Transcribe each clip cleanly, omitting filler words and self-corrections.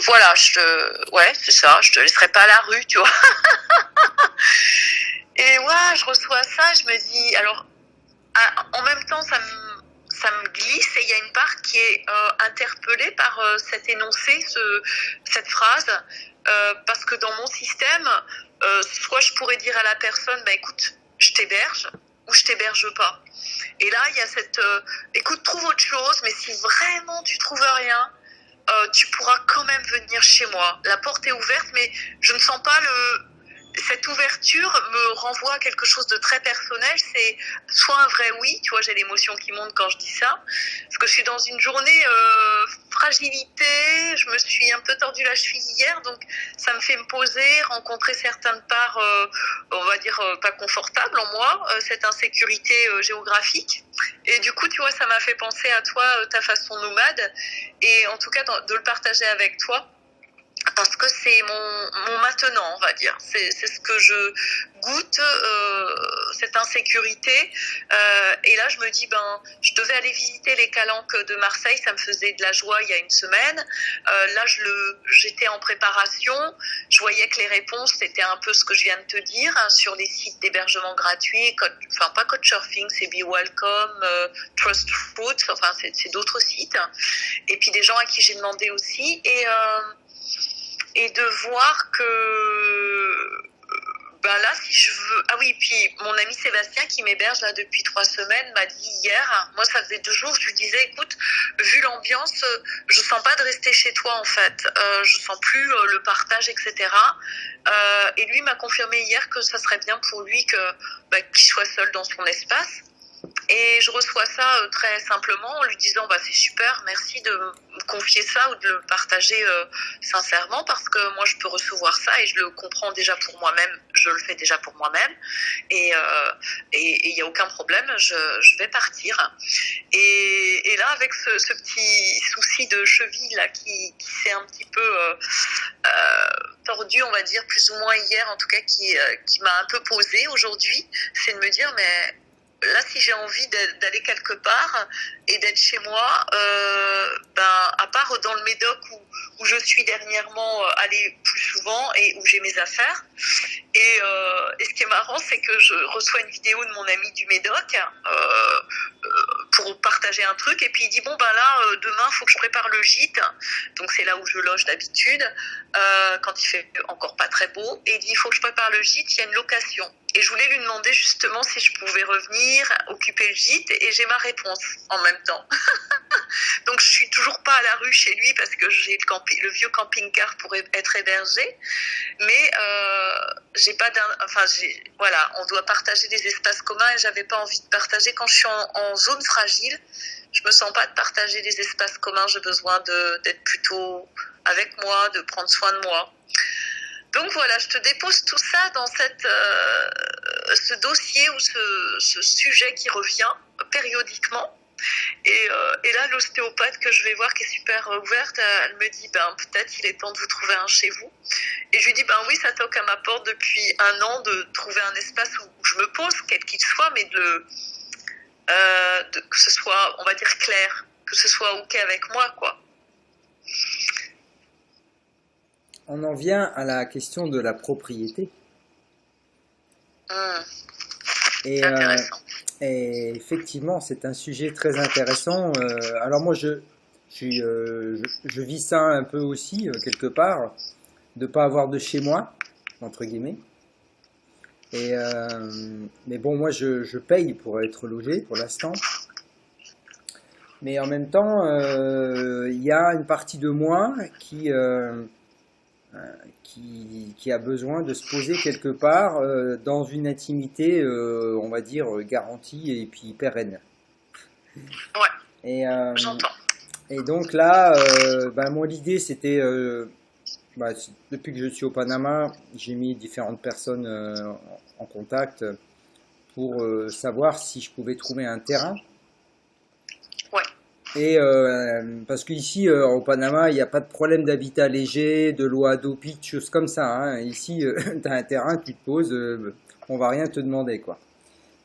voilà, ouais, c'est ça, je te laisserai pas à la rue, tu vois. Et ouais, je reçois ça, je me dis, alors, en même temps, ça me glisse et il y a une part qui est interpellée par cet énoncé, cette phrase, parce que dans mon système, soit je pourrais dire à la personne, bah écoute, je t'héberge ou je t'héberge pas. Et là, il y a cette, écoute, trouve autre chose, mais si vraiment tu trouves rien, tu pourras quand même venir chez moi. La porte est ouverte, mais je ne sens pas cette ouverture me renvoie à quelque chose de très personnel. C'est soit un vrai oui, tu vois, j'ai l'émotion qui monte quand je dis ça, parce que je suis dans une journée fragilité, je me suis un peu tordu la cheville hier, donc ça me fait me poser, rencontrer certaines parts, on va dire, pas confortables en moi, cette insécurité géographique. Et du coup, tu vois, ça m'a fait penser à toi, ta façon nomade, et en tout cas de le partager avec toi, parce que c'est mon maintenant, on va dire. C'est ce que je goûte, cette insécurité. Et là, je me dis, ben, je devais aller visiter les Calanques de Marseille, ça me faisait de la joie il y a une semaine. Là, j'étais en préparation, je voyais que les réponses, c'était un peu ce que je viens de te dire, hein, sur les sites d'hébergement gratuits, enfin pas Couchsurfing, c'est Be Welcome, Trust Fruit, enfin c'est d'autres sites. Et puis des gens à qui j'ai demandé aussi. Et de voir que ben là, si je veux... Ah oui, puis mon ami Sébastien qui m'héberge là depuis 3 semaines m'a dit hier, moi ça faisait 2 jours, je lui disais, écoute, vu l'ambiance, je sens pas de rester chez toi en fait, je sens plus le partage, etc. Et lui m'a confirmé hier que ça serait bien pour lui qu'il soit seul dans son espace. Et je reçois ça très simplement en lui disant bah c'est super, merci de me confier ça ou de le partager sincèrement, parce que moi je peux recevoir ça et je le comprends déjà pour moi-même, je le fais déjà pour moi-même, et il y a aucun problème, je vais partir. Et là avec ce petit souci de cheville là qui s'est un petit peu tordu, on va dire, plus ou moins hier en tout cas, qui m'a un peu posé aujourd'hui, c'est de me dire mais là, si j'ai envie d'aller quelque part et d'être chez moi, à part dans le Médoc où je suis dernièrement allée plus souvent et où j'ai mes affaires. Et ce qui est marrant, c'est que je reçois une vidéo de mon ami du Médoc pour partager un truc. Et puis il dit bon ben là, demain, il faut que je prépare le gîte. Donc c'est là où je loge d'habitude, quand il fait encore pas très beau. Et il dit il faut que je prépare le gîte, il y a une location. Et je voulais lui demander justement si je pouvais revenir, occuper le gîte, et j'ai ma réponse en même temps. Donc je suis toujours pas à la rue chez lui parce que j'ai le vieux camping-car pour être hébergé, mais j'ai pas voilà, on doit partager des espaces communs et j'avais pas envie de partager quand je suis en zone fragile. Je me sens pas de partager des espaces communs, j'ai besoin d'être plutôt avec moi, de prendre soin de moi. Donc voilà, je te dépose tout ça dans ce dossier ou ce sujet qui revient périodiquement. Et là, l'ostéopathe que je vais voir, qui est super ouverte, elle me dit peut-être il est temps de vous trouver un chez vous. Et je lui dis oui, ça toque à ma porte depuis 1 an de trouver un espace où je me pose, quel qu'il soit, mais que ce soit, on va dire, clair, que ce soit ok avec moi, quoi. On en vient à la question de la propriété. C'est intéressant. Et effectivement, c'est un sujet très intéressant. Alors moi, je vis ça un peu aussi, quelque part, de ne pas avoir de chez moi, entre guillemets. Mais bon, moi, je paye pour être logé pour l'instant. Mais en même temps, il y a une partie de moi qui a besoin de se poser quelque part dans une intimité, on va dire, garantie et puis pérenne. Ouais, j'entends. Et donc là, moi, l'idée, c'était, depuis que je suis au Panama, j'ai mis différentes personnes en contact pour savoir si je pouvais trouver un terrain. Et parce qu'ici, au Panama, il n'y a pas de problème d'habitat léger, de loi d'OPI, de choses comme ça. Hein. Ici, tu as un terrain, tu te poses, on va rien te demander, quoi.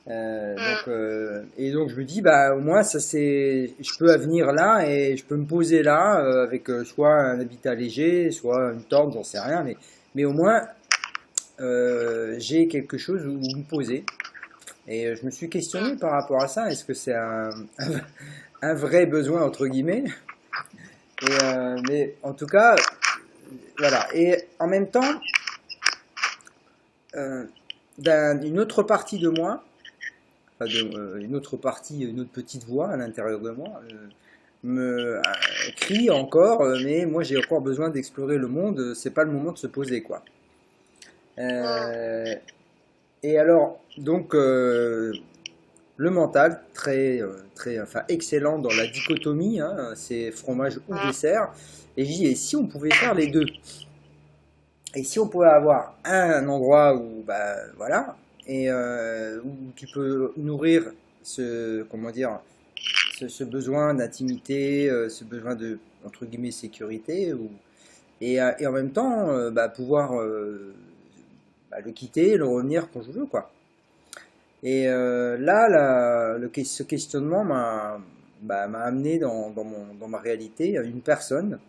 Mm. Et donc je me dis, bah au moins ça c'est, je peux venir là et je peux me poser là avec soit un habitat léger, soit une tente, j'en sais rien, mais au moins j'ai quelque chose où me poser. Et je me suis questionné Mm. par rapport à ça. Est-ce que c'est un vrai besoin entre guillemets? Mais en tout cas, voilà. Et en même temps, euh, une autre partie de moi, enfin une autre partie, une autre petite voix à l'intérieur de moi, me crie encore, mais moi j'ai encore besoin d'explorer le monde. C'est pas le moment de se poser, quoi. Mm. Euh, et alors, donc, le mental, enfin, excellent dans la dichotomie, hein, c'est fromage ou Mm. dessert. Et je dis, et si on pouvait faire les deux? Et si on pouvait avoir un endroit où, bah, voilà, et où tu peux nourrir comment dire, ce besoin d'intimité, ce besoin de, entre guillemets, sécurité, et en même temps, bah, pouvoir bah, le quitter, le revenir quand je veux, quoi. Et là, ce questionnement m'a amené dans ma réalité une personne,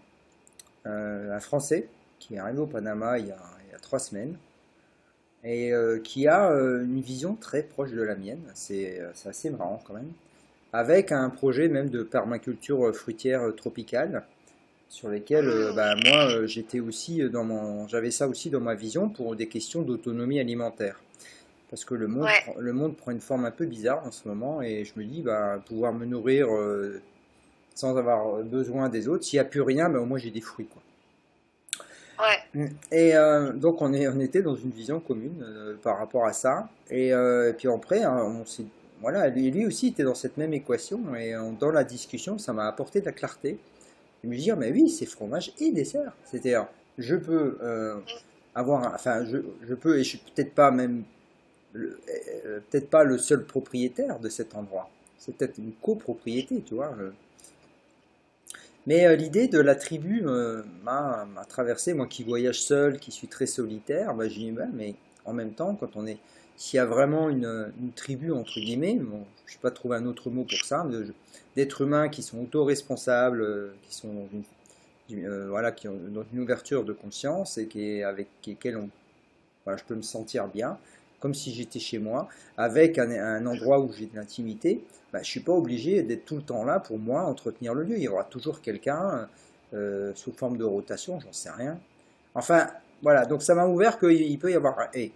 un Français, qui est arrivé au Panama il y a 3 semaines, et qui a une vision très proche de la mienne. C'est assez marrant quand même. Avec un projet même de permaculture fruitière tropicale, sur lesquels bah, moi j'étais aussi j'avais ça aussi dans ma vision pour des questions d'autonomie alimentaire. Parce que Ouais. le monde prend une forme un peu bizarre en ce moment et je me dis, bah, pouvoir me nourrir sans avoir besoin des autres, s'il n'y a plus rien, bah, au moins j'ai des fruits, quoi. Ouais. Et donc on était dans une vision commune par rapport à ça. Et puis après, hein, voilà, lui aussi était dans cette même équation et dans la discussion, ça m'a apporté de la clarté. Et me dire, mais oui, c'est fromage et dessert. C'est-à-dire, je peux enfin, je peux, et je suis peut-être pas même peut-être pas le seul propriétaire de cet endroit. C'est peut-être une copropriété, tu vois. Mais l'idée de la tribu m'a traversé, moi qui voyage seul, qui suis très solitaire, bah, j'ai dit, bah, mais en même temps, s'il y a vraiment une tribu, entre guillemets, bon, je ne sais pas trouver un autre mot pour ça, d'êtres humains qui sont auto-responsables, qui sont voilà, qui ont dans une ouverture de conscience et avec lesquels voilà, je peux me sentir bien, comme si j'étais chez moi, avec un endroit où j'ai de l'intimité, bah, je ne suis pas obligé d'être tout le temps là pour moi, entretenir le lieu. Il y aura toujours quelqu'un sous forme de rotation, j'en sais rien. Enfin, voilà, donc ça m'a ouvert qu'il peut y avoir un et.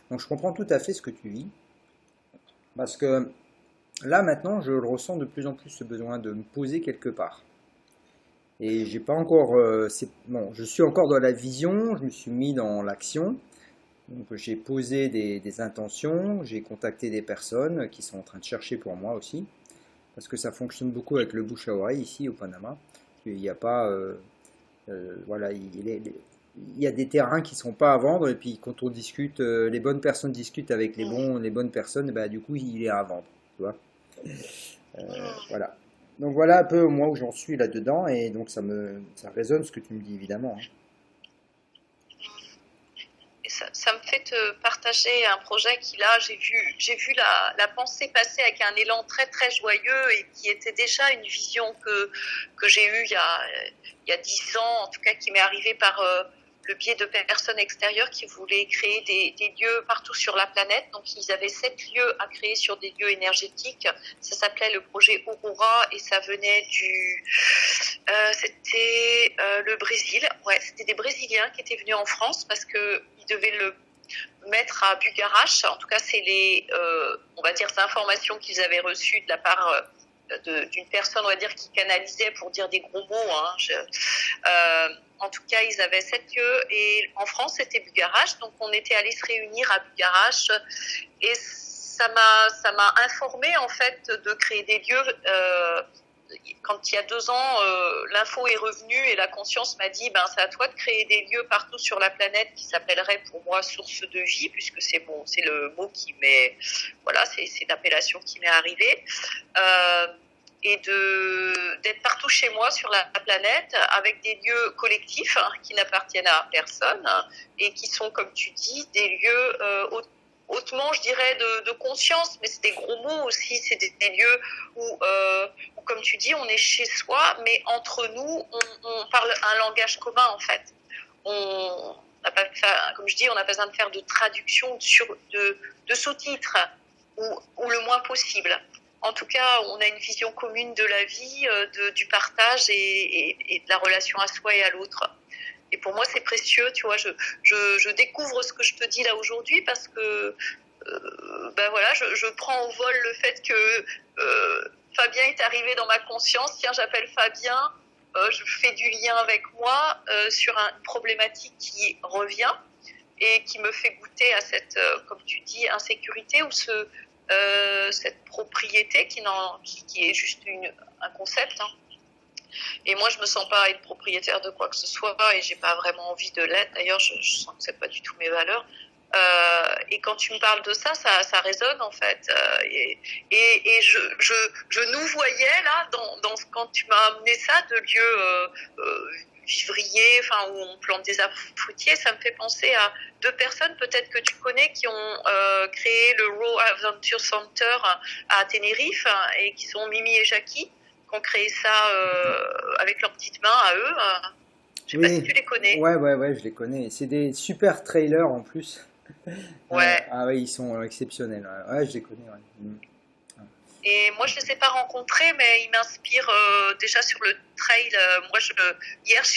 Donc je comprends tout à fait ce que tu vis, parce que là maintenant, je le ressens de plus en plus ce besoin de me poser quelque part. Et j'ai pas encore, bon, je suis encore dans la vision, je me suis mis dans l'action. Donc j'ai posé des intentions, j'ai contacté des personnes qui sont en train de chercher pour moi aussi, parce que ça fonctionne beaucoup avec le bouche à oreille ici au Panama. Il n'y a pas, voilà, il y a des terrains qui ne sont pas à vendre, et puis quand on discute, les bonnes personnes discutent avec les bonnes personnes, bah, du coup il est à vendre, tu vois. Mm. Voilà. Donc voilà un peu moi où j'en suis là-dedans, et donc ça résonne ce que tu me dis évidemment, hein. Et ça me fait te partager un projet qui là, j'ai vu la pensée passer avec un élan très très joyeux et qui était déjà une vision que j'ai eue il y a 10 ans, en tout cas qui m'est arrivée par le biais de personnes extérieures qui voulaient créer des lieux partout sur la planète. Donc ils avaient 7 lieux à créer sur des lieux énergétiques. Ça s'appelait le projet Aurora et ça venait c'était le Brésil. Ouais, c'était des Brésiliens qui étaient venus en France parce que ils devaient le mettre à Bucarache. En tout cas, c'est on va dire, informations qu'ils avaient reçues de la part d'une personne, on va dire, qui canalisait pour dire des gros mots. Hein. En tout cas, ils avaient 7 lieux et en France, c'était Bucarache. Donc, on était allés se réunir à Bucarache et ça m'a informé en fait de créer des lieux. Quand il y a 2 ans, l'info est revenue et la conscience m'a dit, ben c'est à toi de créer des lieux partout sur la planète qui s'appelleraient pour moi source de vie, puisque c'est bon, c'est le mot qui m'est, voilà, c'est l'appellation qui m'est arrivée. Euh, et d'être partout chez moi sur la planète avec des lieux collectifs qui n'appartiennent à personne et qui sont, comme tu dis, des lieux hautement, je dirais, de conscience, mais c'est des gros mots aussi, c'est des lieux où, comme tu dis, on est chez soi, mais entre nous, on parle un langage commun en fait. On n'a pas, comme je dis, on n'a pas besoin de faire de traduction, de sous-titres, ou le moins possible. En tout cas, on a une vision commune de la vie, du partage et de la relation à soi et à l'autre. Et pour moi, c'est précieux, tu vois. Je découvre ce que je te dis là aujourd'hui parce que, ben voilà, je prends au vol le fait que Fabien est arrivé dans ma conscience. Tiens, j'appelle Fabien. Je fais du lien avec moi sur une problématique qui revient et qui me fait goûter à cette, comme tu dis, insécurité ou cette propriété qui est juste un concept. Hein. Et moi, je me sens pas être propriétaire de quoi que ce soit et j'ai pas vraiment envie de l'être. D'ailleurs, je sens que c'est pas du tout mes valeurs. Et quand tu me parles de ça, ça résonne en fait. Et je nous voyais là, quand tu m'as amené ça, de lieux vivriers, enfin où on plante des arbres fruitiers, ça me fait penser à deux personnes peut-être que tu connais qui ont créé le Raw Adventure Center à Tenerife et qui sont Mimi et Jackie, qui ont créé ça avec leurs petites mains à eux. Je sais pas si tu les connais. Ouais, je les connais. C'est des super trailers en plus. Ouais. Ah ouais, ils sont exceptionnels. Ouais, je les connais. Ouais. Et moi, je les ai pas rencontrés, mais ils m'inspirent déjà sur le trail. Moi, hier, je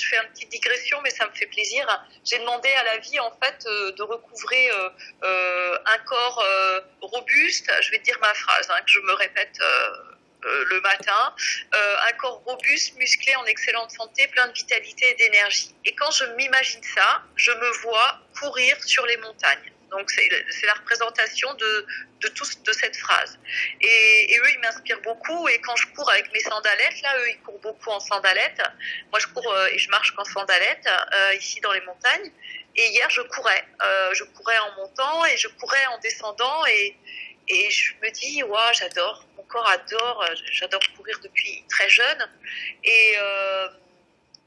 fais une petite digression, mais ça me fait plaisir. J'ai demandé à la vie, en fait, de recouvrer un corps robuste. Je vais te dire ma phrase, hein, que je me répète le matin. Un corps robuste, musclé, en excellente santé, plein de vitalité et d'énergie. Et quand je m'imagine ça, je me vois courir sur les montagnes. Donc c'est la représentation de cette phrase. Et eux, ils m'inspirent beaucoup. Et quand je cours avec mes sandalettes, là, eux, ils courent beaucoup en sandalettes. Moi, je cours et je marche qu'en sandalettes, ici dans les montagnes. Et hier, je courais. Je courais en montant et je courais en descendant. Et je me dis, ouais, j'adore. Mon corps adore. J'adore courir depuis très jeune. Et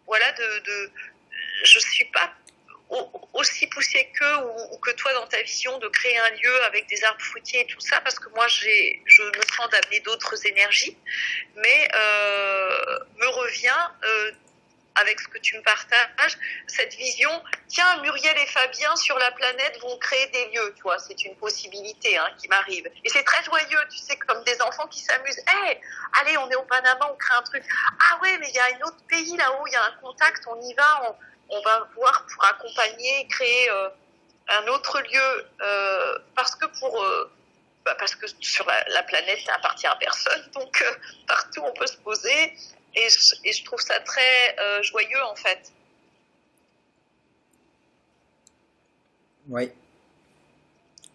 voilà, je suis pas aussi poussée ou que toi dans ta vision de créer un lieu avec des arbres fruitiers et tout ça, parce que moi je me sens d'amener d'autres énergies, mais me revient avec ce que tu me partages, cette vision, tiens, Muriel et Fabien sur la planète vont créer des lieux, tu vois, c'est une possibilité hein, qui m'arrive. Et c'est très joyeux, tu sais, comme des enfants qui s'amusent. Hey, allez, on est au Panama, on crée un truc. Ah ouais, mais il y a un autre pays là-haut, il y a un contact, on y va, on va voir pour accompagner, créer un autre lieu, parce que parce que sur la planète, ça appartient à personne, donc partout on peut se poser. Et je trouve ça très joyeux, en fait.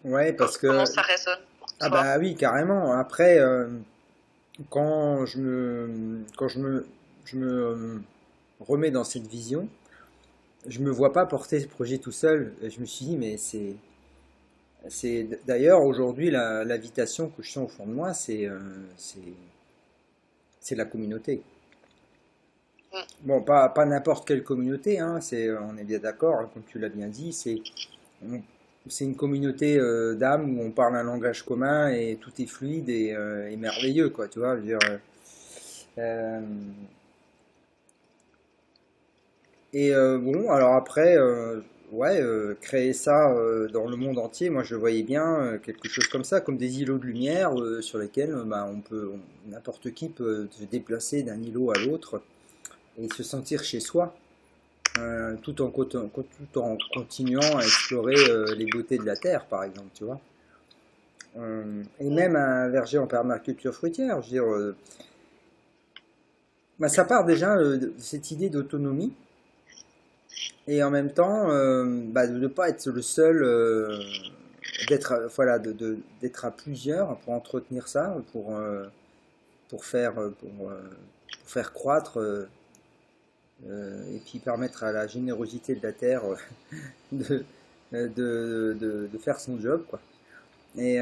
Ouais, parce que... Comment ça résonne pour toi? Ah bah oui, carrément. Après, quand je me remets dans cette vision, je me vois pas porter ce projet tout seul. Et je me suis dit, mais c'est d'ailleurs aujourd'hui l'invitation que je sens au fond de moi, c'est la communauté. Bon, pas n'importe quelle communauté, hein, on est bien d'accord, hein, comme tu l'as bien dit, c'est une communauté d'âmes où on parle un langage commun et tout est fluide et merveilleux, quoi, tu vois, je veux dire, bon, alors après, créer ça dans le monde entier, moi je voyais bien quelque chose comme ça, comme des îlots de lumière sur lesquels n'importe qui peut se déplacer d'un îlot à l'autre et se sentir chez soi, tout en continuant à explorer les beautés de la terre, par exemple, tu vois. Et même un verger en permaculture fruitière, je veux dire, ça part déjà de cette idée d'autonomie, et en même temps, de ne pas être le seul, d'être à plusieurs pour entretenir ça, pour faire croître. Et puis permettre à la générosité de la terre de faire son job, quoi. Et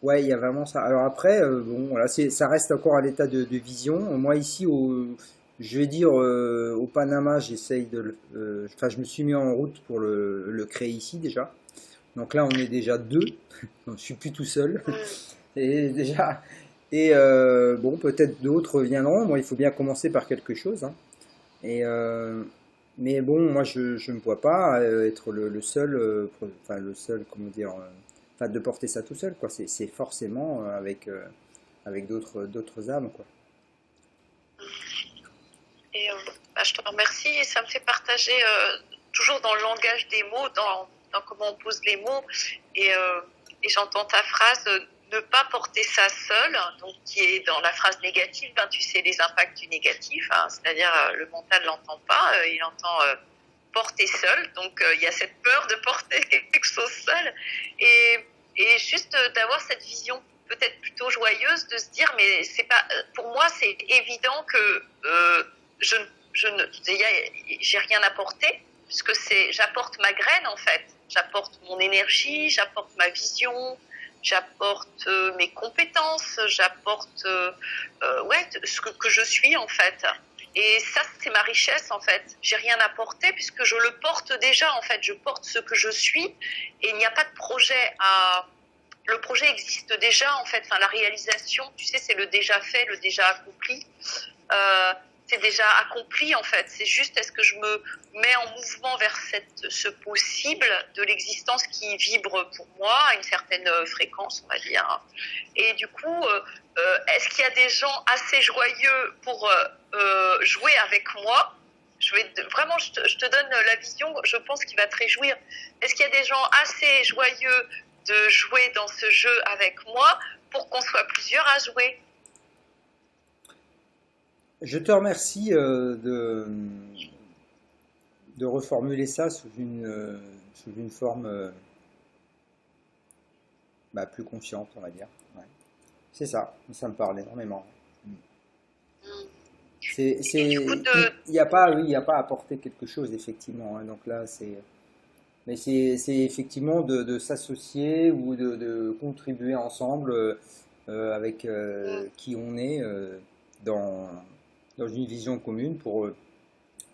ouais, il y a vraiment ça. Alors après, bon, voilà, ça reste encore à l'état de vision. Moi ici, je vais dire au Panama, j'essaye je me suis mis en route pour le créer ici déjà. Donc là, on est déjà deux. Je suis plus tout seul. Mm. Et déjà, et bon, peut-être d'autres viendront. Moi, il faut bien commencer par quelque chose, hein. Et mais bon, moi, je me vois pas être le seul, enfin le seul, comment dire, enfin de porter ça tout seul, quoi. C'est forcément avec d'autres âmes, quoi. Et je te remercie et ça me fait partager toujours dans le langage des mots, dans comment on pose les mots. Et j'entends ta phrase ne pas porter ça seul, donc qui est dans la phrase négative, hein, tu sais les impacts du négatif, hein, c'est-à-dire le mental l'entend pas, il entend porter seul, donc il y a cette peur de porter quelque chose seul. Et juste d'avoir cette vision peut-être plutôt joyeuse de se dire mais c'est pas pour moi c'est évident que je j'ai rien apporté puisque j'apporte ma graine en fait, j'apporte mon énergie, j'apporte ma vision, j'apporte mes compétences, j'apporte ouais ce que je suis en fait. Et ça c'est ma richesse en fait. J'ai rien apporté puisque je le porte déjà en fait. Je porte ce que je suis et il n'y a pas de projet à. Le projet existe déjà en fait. Enfin la réalisation, tu sais, c'est le déjà fait, le déjà accompli. C'est déjà accompli en fait. C'est juste est-ce que je me mets en mouvement vers ce possible de l'existence qui vibre pour moi à une certaine fréquence, on va dire. Et du coup, est-ce qu'il y a des gens assez joyeux pour jouer avec moi? Vraiment, je te donne la vision, je pense qu'il va te réjouir. Est-ce qu'il y a des gens assez joyeux de jouer dans ce jeu avec moi pour qu'on soit plusieurs à jouer? Je te remercie de reformuler ça sous une forme plus consciente, on va dire. Ouais. C'est ça, ça me parle énormément. Il n'y a pas, oui, il n'y a pas à apporter quelque chose, effectivement, hein. Donc là, mais c'est effectivement de s'associer ou de contribuer ensemble avec qui on est dans une vision commune pour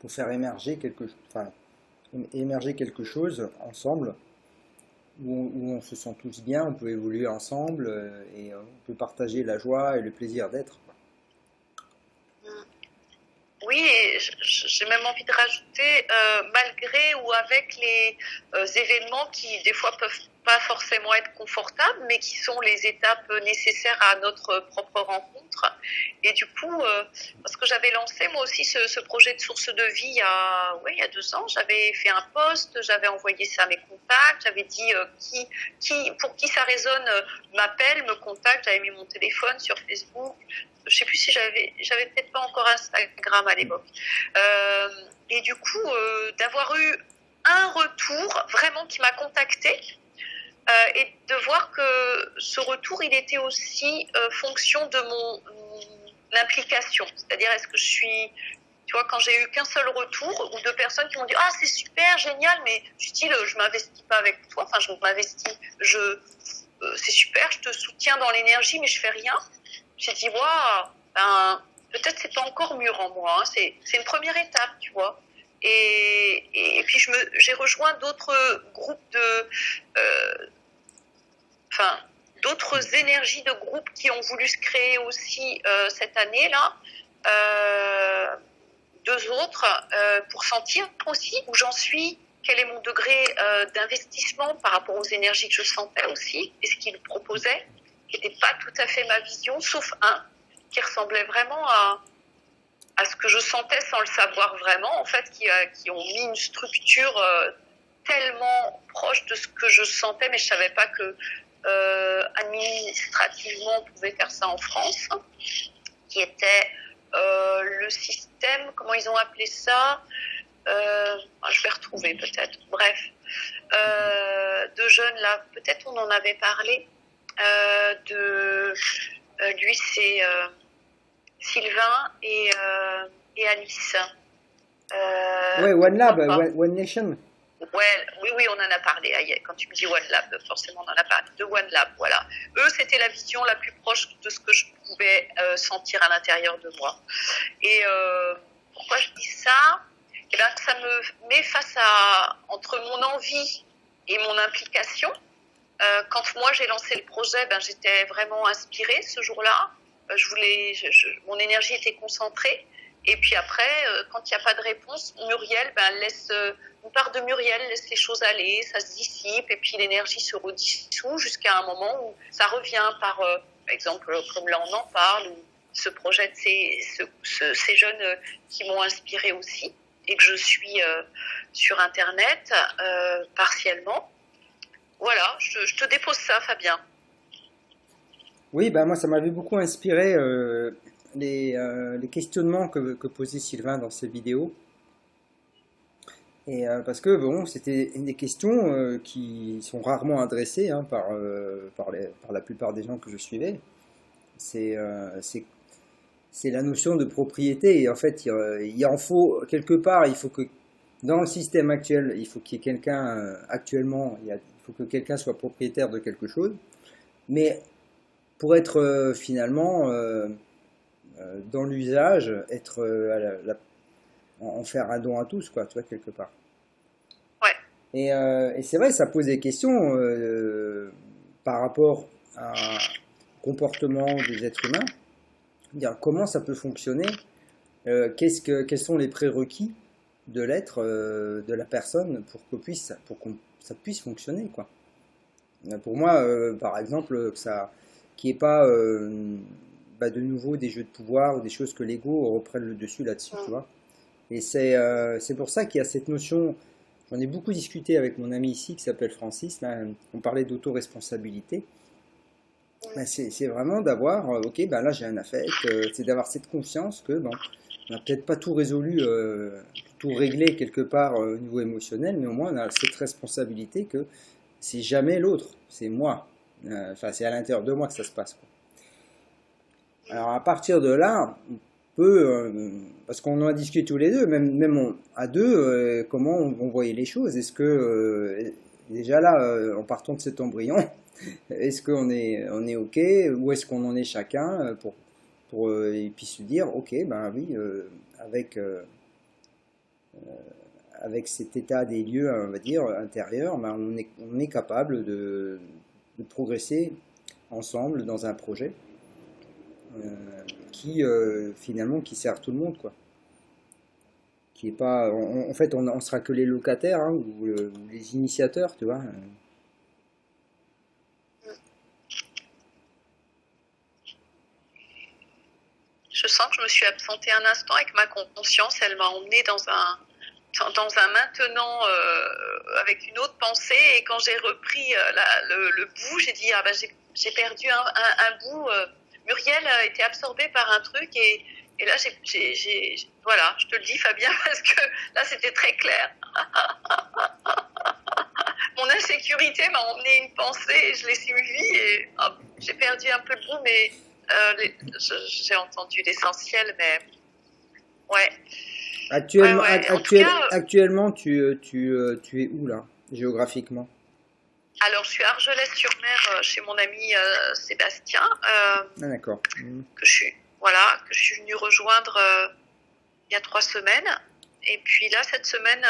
faire émerger quelque chose ensemble où on se sent tous bien, on peut évoluer ensemble et on peut partager la joie et le plaisir d'être. Oui, et j'ai même envie de rajouter, malgré ou avec les événements qui des fois peuvent pas forcément être confortables, mais qui sont les étapes nécessaires à notre propre rencontre. Et du coup, parce que j'avais lancé moi aussi ce projet de source de vie il y a 2 ans, j'avais fait un post, j'avais envoyé ça à mes contacts, j'avais dit pour qui ça résonne m'appelle, me contacte, j'avais mis mon téléphone sur Facebook. Je sais plus si j'avais peut-être pas encore Instagram à l'époque. Et du coup, d'avoir eu un retour vraiment qui m'a contacté et de voir que ce retour, il était aussi fonction de mon implication. C'est-à-dire, est-ce que je suis... Tu vois, quand j'ai eu qu'un seul retour ou 2 personnes qui m'ont dit « Ah, c'est super, génial, mais du style, je m'investis pas avec toi. Enfin, je m'investis, c'est super, je te soutiens dans l'énergie, mais je fais rien. » J'ai dit, waouh, peut-être c'est pas encore mûr en moi, hein. C'est une première étape, tu vois. Et puis j'ai rejoint d'autres groupes d'autres énergies de groupes qui ont voulu se créer aussi cette année-là. 2 autres pour sentir aussi où j'en suis, quel est mon degré d'investissement par rapport aux énergies que je sentais aussi et ce qu'ils proposaient, qui n'était pas tout à fait ma vision, sauf un qui ressemblait vraiment à ce que je sentais sans le savoir vraiment, en fait, qui ont mis une structure tellement proche de ce que je sentais, mais je savais pas que administrativement on pouvait faire ça en France, qui était le système, comment ils ont appelé ça, je vais retrouver peut-être, bref, de jeunes là, peut-être on en avait parlé, lui c'est Sylvain et Alice. Ouais, One Lab, One Nation. Ouais, oui, on en a parlé. Quand tu me dis One Lab, forcément on en a parlé. De One Lab, voilà. Eux, c'était la vision la plus proche de ce que je pouvais sentir à l'intérieur de moi. Et pourquoi je dis ça? Eh bien, ça me met entre mon envie et mon implication. Quand moi j'ai lancé le projet, j'étais vraiment inspirée ce jour-là. Mon énergie était concentrée. Et puis après, quand il n'y a pas de réponse, Muriel, laisse une part de Muriel laisse les choses aller, ça se dissipe, et puis l'énergie se redissout jusqu'à un moment où ça revient par exemple, comme là on en parle, ou ce projet de ces jeunes qui m'ont inspirée aussi, et que je suis sur Internet partiellement. Voilà, je te dépose ça, Fabien. Oui, moi ça m'avait beaucoup inspiré les questionnements que posait Sylvain dans ses vidéos. Et parce que bon, c'était des questions qui sont rarement adressées par la plupart des gens que je suivais. C'est la notion de propriété. Et en fait, il en faut quelque part, il faut que dans le système actuel, il faut qu'il y ait quelqu'un actuellement, il faut que quelqu'un soit propriétaire de quelque chose. Mais pour être finalement dans l'usage, être en faire un don à tous, quoi, tu vois, quelque part. Ouais. Et c'est vrai, ça pose des questions par rapport au comportement des êtres humains. Dire comment ça peut fonctionner, quels sont les prérequis de l'être, de la personne pour que ça puisse fonctionner, quoi. Pour moi, par exemple, qu'il n'y ait pas de nouveau des jeux de pouvoir ou des choses que l'ego reprenne le dessus là-dessus, tu vois. Et c'est pour ça qu'il y a cette notion, j'en ai beaucoup discuté avec mon ami ici qui s'appelle Francis, là, on parlait d'autoresponsabilité. C'est vraiment d'avoir, là j'ai un affect, c'est d'avoir cette conscience que on n'a peut-être pas tout résolu, tout réglé quelque part au niveau émotionnel, mais au moins on a cette responsabilité que c'est jamais l'autre, c'est moi. C'est à l'intérieur de moi que ça se passe, quoi. Alors à partir de là, on peut, parce qu'on en a discuté tous les deux, même à deux, comment on voyait les choses. Est-ce que déjà là, en partant de cet embryon, est-ce qu'on est OK, ou est-ce qu'on en est chacun et puis se dire OK, oui, avec cet état des lieux, on va dire, intérieur, on est capable de progresser ensemble dans un projet qui finalement qui sert tout le monde, quoi. Qui est pas, en fait, on sera que les locataires ou les initiateurs, tu vois. Je sens que je me suis absentée un instant et que ma conscience, elle m'a emmenée dans un maintenant avec une autre pensée, et quand j'ai repris le bout, j'ai dit j'ai perdu un bout. Muriel a été absorbée par un truc, et là voilà, je te le dis, Fabien, parce que là c'était très clair. Mon insécurité m'a emmené une pensée et je l'ai suivie, et j'ai perdu un peu le bout, mais j'ai entendu l'essentiel, mais ouais. Actuellement, tu es où là, géographiquement? Alors, je suis à Argelès-sur-Mer chez mon ami Sébastien. D'accord. Que je suis venue rejoindre il y a 3 semaines. Et puis là, cette semaine,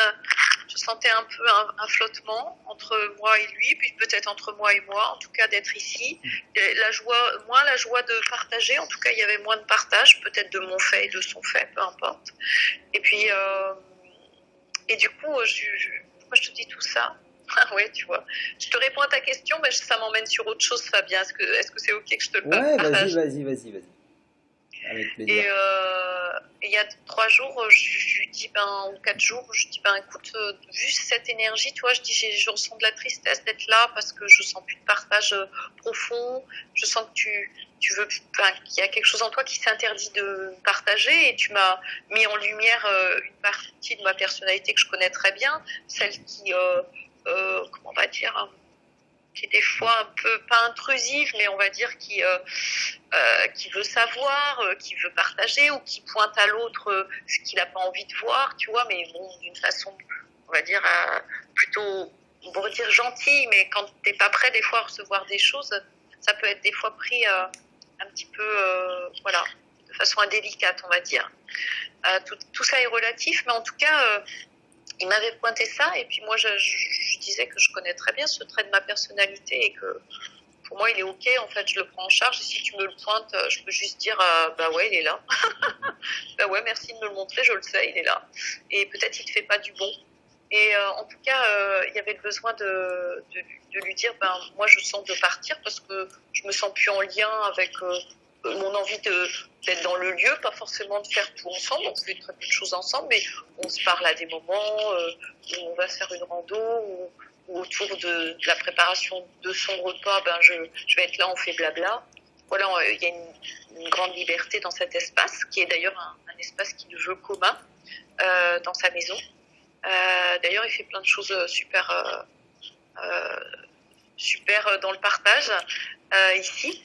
je sentais un peu un flottement entre moi et lui, puis peut-être entre moi et moi, en tout cas d'être ici. Moins la joie de partager, en tout cas il y avait moins de partage, peut-être de mon fait et de son fait, peu importe. Et puis, et du coup, pourquoi je te dis tout ça? Ah ouais, tu vois. Je te réponds à ta question, mais ça m'emmène sur autre chose, Fabien. Est-ce que c'est OK que je te le partage? Ouais, vas-y. Avec plaisir. Et il y a 3 jours, je lui dis, ou 4 jours, je dis, écoute, vu cette énergie, toi, je dis, je ressens de la tristesse d'être là parce que je sens plus de partage profond. Je sens que tu veux, qu'il y a quelque chose en toi qui s'interdit de partager, et tu m'as mis en lumière une partie de ma personnalité que je connais très bien, celle qui, comment on va dire, qui est des fois un peu, pas intrusive, mais on va dire qui veut savoir, qui veut partager, ou qui pointe à l'autre ce qu'il n'a pas envie de voir, tu vois, mais bon, d'une façon, on va dire, plutôt, on pourrait dire gentille, mais quand t'es pas prêt des fois à recevoir des choses, ça peut être des fois pris un petit peu, voilà, de façon indélicate, on va dire. Tout ça est relatif, mais en tout cas, il m'avait pointé ça, et puis moi je disais que je connais très bien ce trait de ma personnalité et que pour moi il est ok, en fait je le prends en charge, et si tu me le pointes, je peux juste dire bah ouais il est là, bah ouais merci de me le montrer, je le sais, il est là, et peut-être il te fait pas du bon. Et en tout cas, il y avait le besoin de lui dire, ben moi je sens de partir parce que je me sens plus en lien avec mon envie d'être dans le lieu, pas forcément de faire tout ensemble. On fait très peu de choses ensemble, mais on se parle à des moments où on va faire une rando, ou autour de la préparation de son repas, ben je vais être là, on fait blabla. Voilà, il y a une grande liberté dans cet espace, qui est d'ailleurs un espace qu'il veut commun dans sa maison. D'ailleurs, il fait plein de choses super dans le partage ici.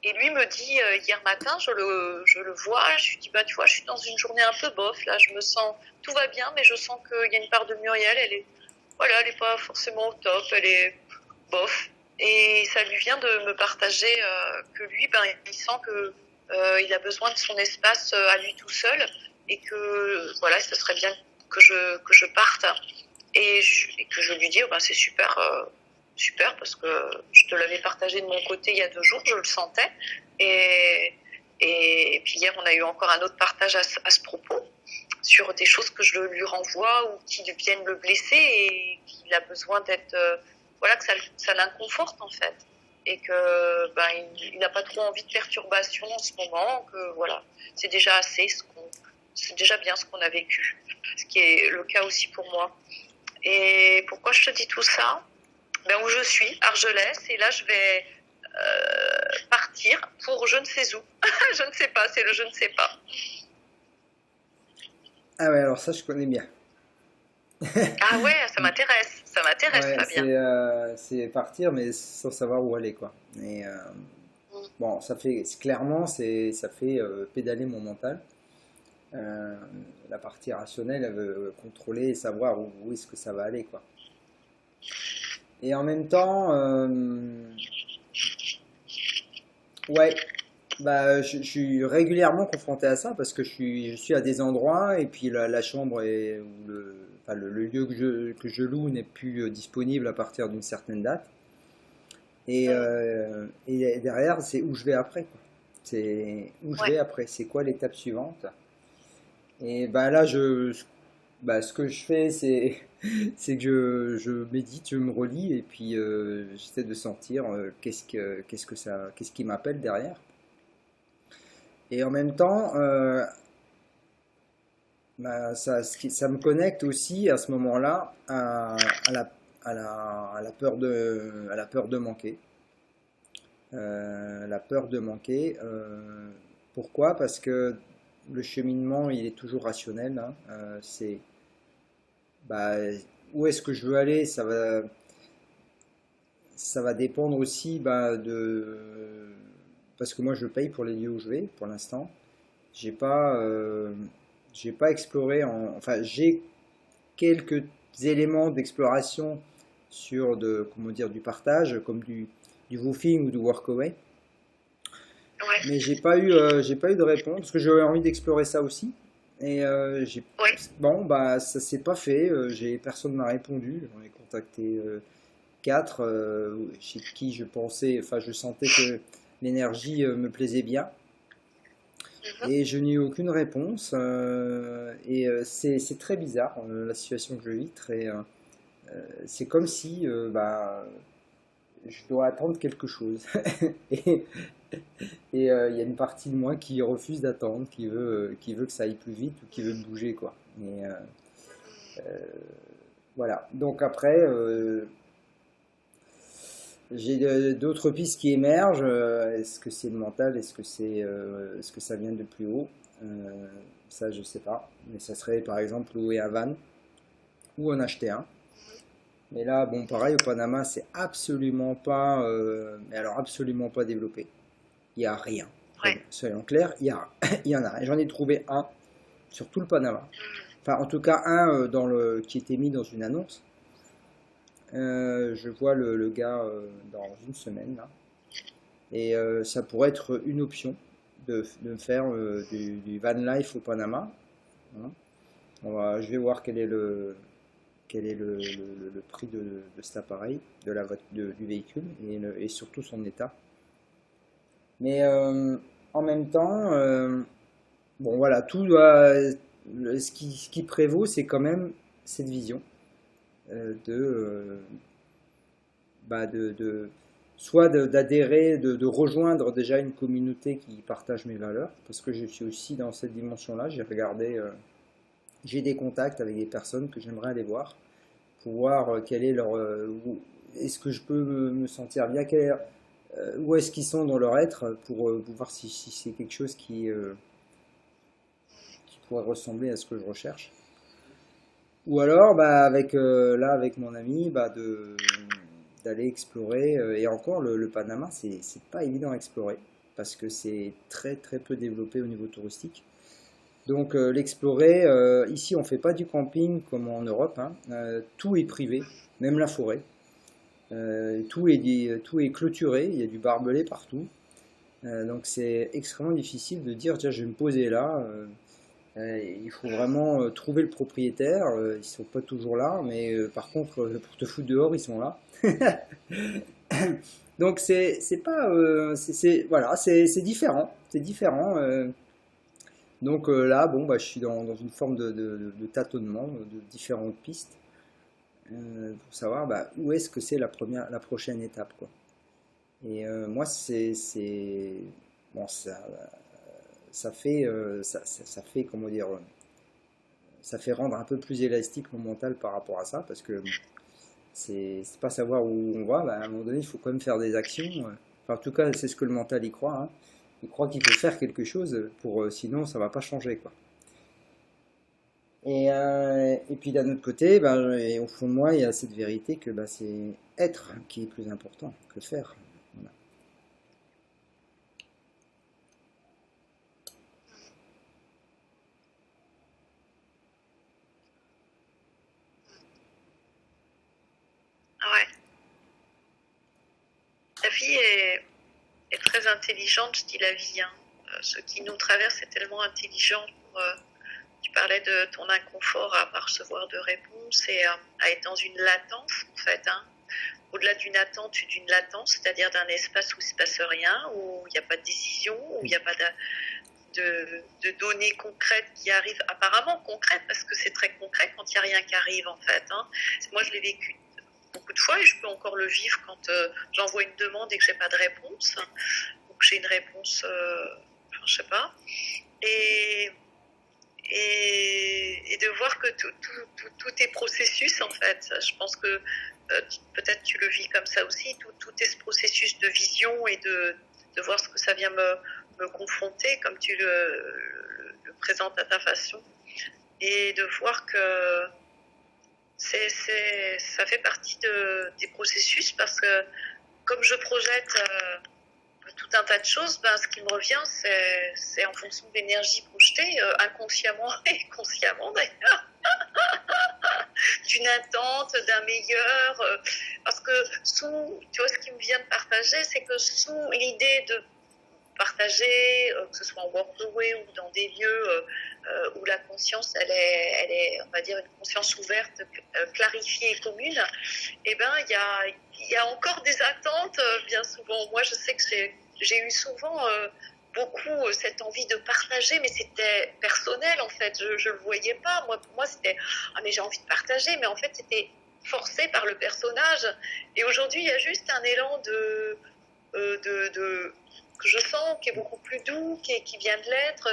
Et lui me dit hier matin, je le vois, je lui dis bah tu vois, je suis dans une journée un peu bof là, je me sens, tout va bien, mais je sens qu'il y a une part de Muriel, elle est pas forcément au top, elle est bof. Et ça lui vient de me partager que lui, ben il sent que il a besoin de son espace à lui tout seul, et que voilà, ce serait bien que je parte, et que je lui dis oh, ben c'est super super, parce que je te l'avais partagé de mon côté il y a 2 jours, je le sentais, et puis hier on a eu encore un autre partage à ce propos, sur des choses que je lui renvoie ou qui viennent le blesser, et qu'il a besoin d'être voilà, que ça l'inconforte en fait, et que ben il n'a pas trop envie de perturbation en ce moment, que voilà, c'est déjà assez c'est déjà bien ce qu'on a vécu, ce qui est le cas aussi pour moi. Et pourquoi je te dis tout ça? Ben où je suis, Argelès, et là je vais partir pour je ne sais où. Je ne sais pas, c'est le je ne sais pas. Ah ouais, alors ça, je connais bien. Ah ouais, ça m'intéresse Ouais, Fabien. c'est partir, mais sans savoir où aller, quoi. Et bon, clairement, ça fait pédaler mon mental. Euh, la partie rationnelle, elle veut contrôler et savoir où est-ce que ça va aller, quoi. Et en même temps, ouais, bah, je suis régulièrement confronté à ça parce que je suis à des endroits et puis la chambre ou enfin, le lieu que je loue n'est plus disponible à partir d'une certaine date. Et derrière, c'est où je vais après, quoi. C'est où je Ouais. vais après, c'est quoi l'étape suivante. Et bah là, bah, ce que je fais, c'est que je médite, je me relis et puis j'essaie de sentir qu'est-ce qui m'appelle derrière. Et en même temps, bah, ça me connecte aussi à ce moment-là à la peur à la peur de manquer. La peur de manquer. Pourquoi? Parce que le cheminement, il est toujours rationnel, hein. Bah, où est-ce que je veux aller? Ça va dépendre aussi bah, parce que moi je paye pour les lieux où je vais pour l'instant. J'ai pas, j'ai pas exploré enfin j'ai quelques éléments d'exploration sur comment dire, du partage, comme du woofing ou du workaway. Ouais. Mais j'ai pas eu de réponse parce que j'avais envie d'explorer ça aussi. Et Ouais. bon, bah ça s'est pas fait. Personne m'a répondu. J'en ai contacté 4 chez qui je pensais, enfin je sentais que l'énergie me plaisait bien. Et je n'ai eu aucune réponse. C'est très bizarre la situation que je vis. C'est comme si bah, je dois attendre quelque chose. Et il y a une partie de moi qui refuse d'attendre, qui veut que ça aille plus vite ou qui veut bouger, quoi. Mais voilà. Donc après, j'ai d'autres pistes qui émergent. Est-ce que c'est le mental? Est-ce que ça vient de plus haut? Ça, je sais pas. Mais ça serait par exemple louer un van ou en acheter un. Mais là, bon, pareil, au Panama, c'est absolument pas, mais alors absolument pas développé. Il n'y a rien. Ouais. Soyons clairs, il y en a rien. J'en ai trouvé un sur tout le Panama. Enfin, en tout cas, un qui était mis dans une annonce. Je vois le gars dans une semaine là. Et ça pourrait être une option de faire du van life au Panama, hein. Je vais voir quel est le prix de cet appareil, du véhicule et surtout son état. Mais en même temps, bon voilà, ce qui prévaut, c'est quand même cette vision euh, de, euh, soit d'adhérer, de rejoindre déjà une communauté qui partage mes valeurs, parce que je suis aussi dans cette dimension-là. J'ai des contacts avec des personnes que j'aimerais aller voir pour voir quel est est-ce que je peux me sentir bien, où est-ce qu'ils sont dans leur être pour voir si c'est quelque chose qui pourrait ressembler à ce que je recherche. Ou alors, avec mon ami, d'aller explorer. Et encore, le Panama, c'est pas évident à explorer parce que c'est très très peu développé au niveau touristique. Donc l'explorer, ici on fait pas du camping comme en Europe, hein. Tout est privé, même la forêt. Tout est clôturé, il y a du barbelé partout. Donc c'est extrêmement difficile de dire, tiens, je vais me poser là. Il faut vraiment trouver le propriétaire. Ils sont pas toujours là, mais par contre, pour te foutre dehors, ils sont là. Donc c'est pas, voilà, c'est différent, c'est différent. Donc là, bon, je suis dans une forme de tâtonnement de différentes pistes pour savoir où est-ce que c'est la prochaine étape, quoi. Et moi, bon, ça fait, comment dire, ça fait rendre un peu plus élastique mon mental par rapport à ça, parce que c'est pas savoir où on va, à un moment donné, il faut quand même faire des actions. Enfin, en tout cas, c'est ce que le mental y croit, hein. Il croit qu'il faut faire quelque chose sinon ça va pas changer, quoi. Et puis d'un autre côté, et au fond de moi, il y a cette vérité que c'est être qui est plus important que faire. Voilà. Ouais. La vie est très intelligente, je dis la vie, hein. Ce qui nous traverse est tellement intelligent. Tu parlais de ton inconfort à recevoir de réponses et à être dans une latence, en fait, hein. Au-delà d'une attente, d'une latence, c'est-à-dire d'un espace où il ne se passe rien, où il n'y a pas de décision, où il n'y a pas de données concrètes qui arrivent, apparemment concrètes, parce que c'est très concret quand il n'y a rien qui arrive, en fait, hein. Moi, je l'ai vécu beaucoup de fois et je peux encore le vivre quand j'envoie une demande et que j'ai pas de réponse, ou que j'ai une réponse, enfin, je sais pas, et, et de voir que tout est processus, en fait. Je pense que peut-être tu le vis comme ça aussi, tout est ce processus de vision et de voir ce que ça vient me confronter, comme tu le présentes à ta façon, et de voir que ça fait partie des processus, parce que comme je projette tout un tas de choses, ce qui me revient, c'est en fonction de l'énergie projetée, inconsciemment et consciemment d'ailleurs, d'une attente, d'un meilleur. Parce que tu vois, ce qui me vient de partager, c'est que sous l'idée de partager, que ce soit en workaway ou dans des lieux où la conscience, elle est, on va dire, une conscience ouverte, clarifiée et commune, eh ben, il y a encore des attentes, bien souvent. Moi, je sais que j'ai eu souvent beaucoup cette envie de partager, mais c'était personnel, en fait. Je le voyais pas. Pour moi, c'était, ah, mais j'ai envie de partager, mais en fait, c'était forcé par le personnage. Et aujourd'hui, il y a juste un élan que je sens, qui est beaucoup plus doux, qui vient de l'être.